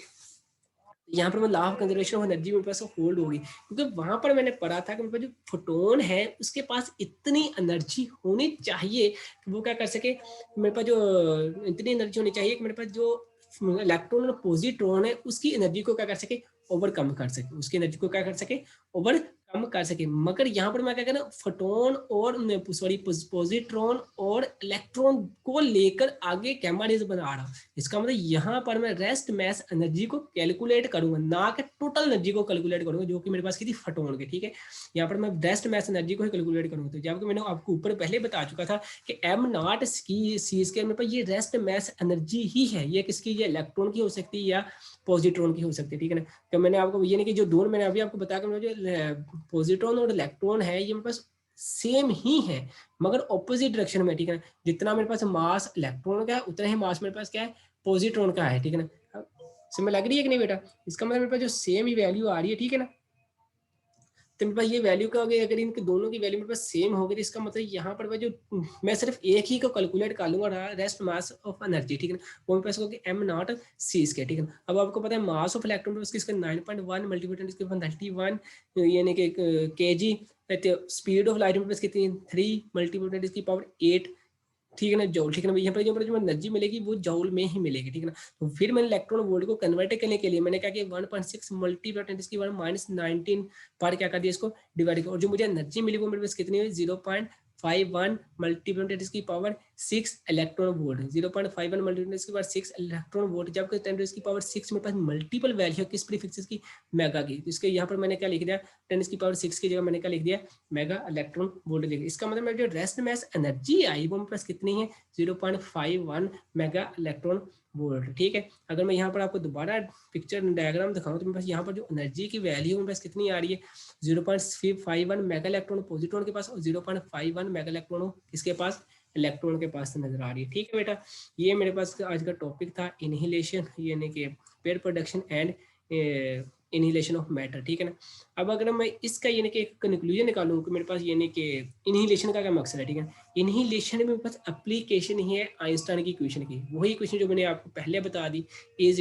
यहाँ पर मैं law of conservation of energy मेरे पास होल्ड होगी, क्योंकि वहां पर मैंने पढ़ा था कि मेरे पास जो फोटोन है उसके पास इतनी एनर्जी होनी चाहिए कि वो क्या कर सके, मेरे पास जो इतनी एनर्जी होनी चाहिए कि मेरे पास जो इलेक्ट्रॉन और पॉजिट्रॉन है उसकी एनर्जी को क्या कर सके, ओवरकम कर सके, उसकी एनर्जी को क्या कर सके, ओवर कम कर सके। मगर यहाँ पर मैं क्या कहना, फोटोन और सॉरी पॉजिट्रॉन और इलेक्ट्रॉन को लेकर आगे गैमा रेज बना रहा। इसका मतलब यहाँ पर मैं रेस्ट मास एनर्जी को कैलकुलेट करूंगा, ना कि टोटल एनर्जी को कैलकुलेट करूंगा जो कि मेरे पास की थी फोटोन के, ठीक है। यहाँ पर मैं रेस्ट मास एनर्जी को ही कैलकुलेट करूंगा। तो जबकि मैंने आपको ऊपर पहले बता चुका था कि एम नॉट सी स्क्वायर मेरे पास ये रेस्ट मास एनर्जी ही है, ये किसकी, ये इलेक्ट्रॉन की हो सकती है या पॉजिट्रॉन की हो सकती है, ठीक है ना। तो मैंने आपको ये नहीं कि जो दोनों मैंने अभी आपको बताया कि जो पॉजिट्रॉन और इलेक्ट्रॉन है ये मेरे पास सेम ही है मगर ऑपोजिट डायरेक्शन में, ठीक है ना। जितना मेरे पास मास इलेक्ट्रॉन का है उतना ही मास मेरे पास क्या है, पॉजिट्रॉन का है, ठीक है ना। समझ लग रही है कि नहीं बेटा, इसका मतलब मेरे पास जो सेम ही वैल्यू आ रही है, ठीक है ना। तो मेरे पास ये वैल्यू क्या हो गई, अगर इनके दोनों की वैल्यू मेरे पास सेम हो गई तो इसका मतलब यहाँ पर जो मैं सिर्फ एक ही को कैलकुलेट कर लूंगा, रेस्ट मास ऑफ एनर्जी, ठीक है ना, वो मेरे पास होगी एम नॉट सी स्क्वायर, ठीक है ना। अब आपको पता है मास ऑफ इलेक्ट्रॉन इसका 9.1 मल्टीप्लाइड इसके 31 यानी कि केजी, स्पीड ऑफ लाइट में पास कितनी 3 मल्टीप्लाइड इसकी पावर 8, ठीक है ना, जॉल, ठीक है ना। यहाँ पर जो एनर्जी मिलेगी वो जॉल में ही मिलेगी, ठीक है ना। तो फिर मैंने इलेक्ट्रॉन वोल्ट को कन्वर्ट करने के लिए मैंने क्या किया 1.6 मल्टीप्लाई 10 की पावर -19 पर क्या कर दिया इसको डिवाइड किया, और जो मुझे एनर्जी मिली वो मेरे पास कितनी है 0.51 मल्टीप्लाई 10 की पावर 6 इलेक्ट्रॉन वोल्ट, 0.51 मल्टीप्लाई 10 की पावर 6 इलेक्ट्रॉन वोल्ट। जबकि 10 की पावर 6 मेरे पास मल्टीपल वैल्यू किस प्रीफिक्सेस की, मेगा की। तो इसके यहाँ पर मैंने क्या लिख दिया 10 की पावर 6 की जगह मैंने क्या लिख दिया मेगा इलेक्ट्रॉन वोल्ट लिख दिया। इसका मतलब मेरी जो रेस्ट मास एनर्जी आई वो मेरे पास कितनी है 0.51 मेगा इलेक्ट्रॉन वोल्ट, ठीक है। अगर मैं यहाँ पर आपको दोबारा पिक्चर डायग्राम दिखाऊं तो मेरे पास यहाँ पर जो एनर्जी की वैल्यू मेरे पास कितनी आ रही है 0.51 मेगा इलेक्ट्रॉन पॉजिट्रॉन के पास और 0.51 मेगा इलेक्ट्रॉन किसके पास, इलेक्ट्रॉन के पास नजर आ रही है, ठीक है बेटा। ये मेरे पास आज का टॉपिक था इनहिलेशन यानी कि pair production and annihilation of matter, ठीक है ना। अब अगर मैं इसका यानी कि एक कंक्लूजन निकालूं कि मेरे पास यानी कि इनहिलेशन का क्या मकसद है, ठीक है। इनहिलेशन में मेरे पास एप्लीकेशन ही है आइंस्टाइन की इक्वेशन की, वही इक्वेशन जो मैंने आपको पहले बता दी, E =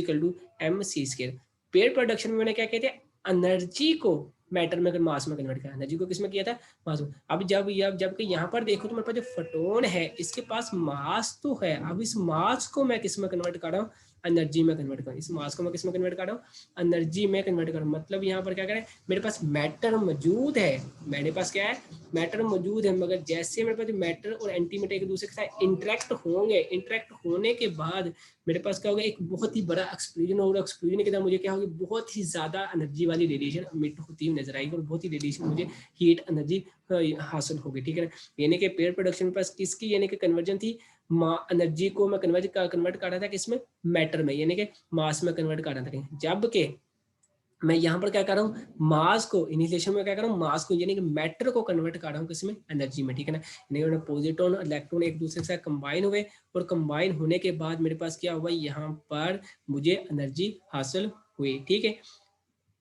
mc²। पेयर प्रोडक्शन में मैंने क्या कहते हैं एनर्जी को मैटर में मास में कन्वर्ट करा, एनर्जी को किस में किया था, मास में। अब जबकि यहाँ पर देखो तो मेरे पास जो फोटोन है इसके पास मास तो है, अब इस मास को मैं किस में कन्वर्ट कर रहा हूँ, एनर्जी में कन्वर्ट कर, इस मास को मैं किस में कन्वर्ट कर रहा हूँ, एनर्जी में कन्वर्ट कर। मतलब यहाँ पर क्या करें, मेरे पास मैटर मौजूद है, मेरे पास क्या है, मैटर मौजूद है, मगर जैसे मेरे पास मैटर और एंटी मैटर एक दूसरे के साथ इंटरेक्ट होंगे, इंटरेक्ट होने के बाद मेरे पास क्या होगा, एक बहुत ही बड़ा एक्सप्लोजन होगा। एक्सप्लोजन के बाद मुझे क्या होगी, बहुत ही ज्यादा एनर्जी वाली रेडिएशन मिट होती हुई नजर आएगी और बहुत ही रेडिएशन मुझे हीट एनर्जी हासिल होगी, ठीक है ना। यानी कि पेयर प्रोडक्शन में पास किसकी यानी कि कन्वर्जन थी, एनर्जी को मैं कन्वर्ट कर रहा था किसमें, मैटर में, यानी कि मास में कन्वर्ट कर रहा था। जबकि मैं यहाँ पर क्या कर रहा हूँ, मास को इनिशिएशन में क्या कर रहा हूँ, मास को यानी कि मैटर को कन्वर्ट कर रहा हूँ किसमें, एनर्जी में, ठीक है ना। यानी पॉजिट्रॉन और इलेक्ट्रॉन एक दूसरे के साथ कंबाइन हुए और कंबाइन होने के बाद मेरे पास क्या हुआ, यहाँ पर मुझे एनर्जी हासिल हुई, ठीक है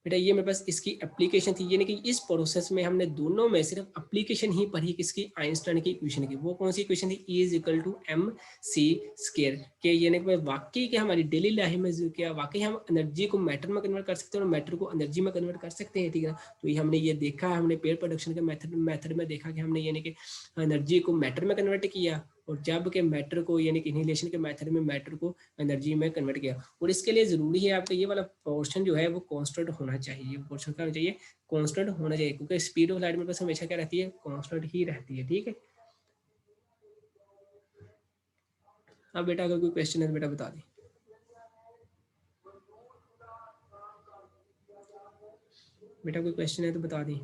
बेटा। ये मेरे पास इसकी एप्लीकेशन थी, यानी कि इस प्रोसेस में हमने दोनों में सिर्फ एप्लीकेशन ही पढ़ी किसकी, आइंस्टाइन की इक्वेशन की। वो कौन सी इक्वेशन थी, E is equal to M C square के, यानी कि वाकई कि हमारी डेली लाइफ में क्या वाकई हम एनर्जी को मैटर में कन्वर्ट कर सकते हैं और मैटर को एनर्जी में कन्वर्ट कर सकते हैं, ठीक है। तो ये हमने ये देखा, हमने पेयर प्रोडक्शन के मेथड में देखा कि हमने यानी कि एनर्जी को मैटर में कन्वर्ट किया और जब के मैटर को यानी कि इनहेलेशन के मेथड में मैटर को एनर्जी में कन्वर्ट किया। और इसके लिए जरूरी है आपका ये वाला पोर्शन जो है वो कांस्टेंट होना चाहिए, पोर्शन क्या होना चाहिए, कांस्टेंट होना चाहिए, क्योंकि स्पीड ऑफ लाइट में बस हमेशा क्या रहती है, कांस्टेंट ही रहती है, ठीक है। अब बेटा अगर कोई क्वेश्चन है तो बेटा बता दें, बेटा कोई क्वेश्चन है तो बता दें।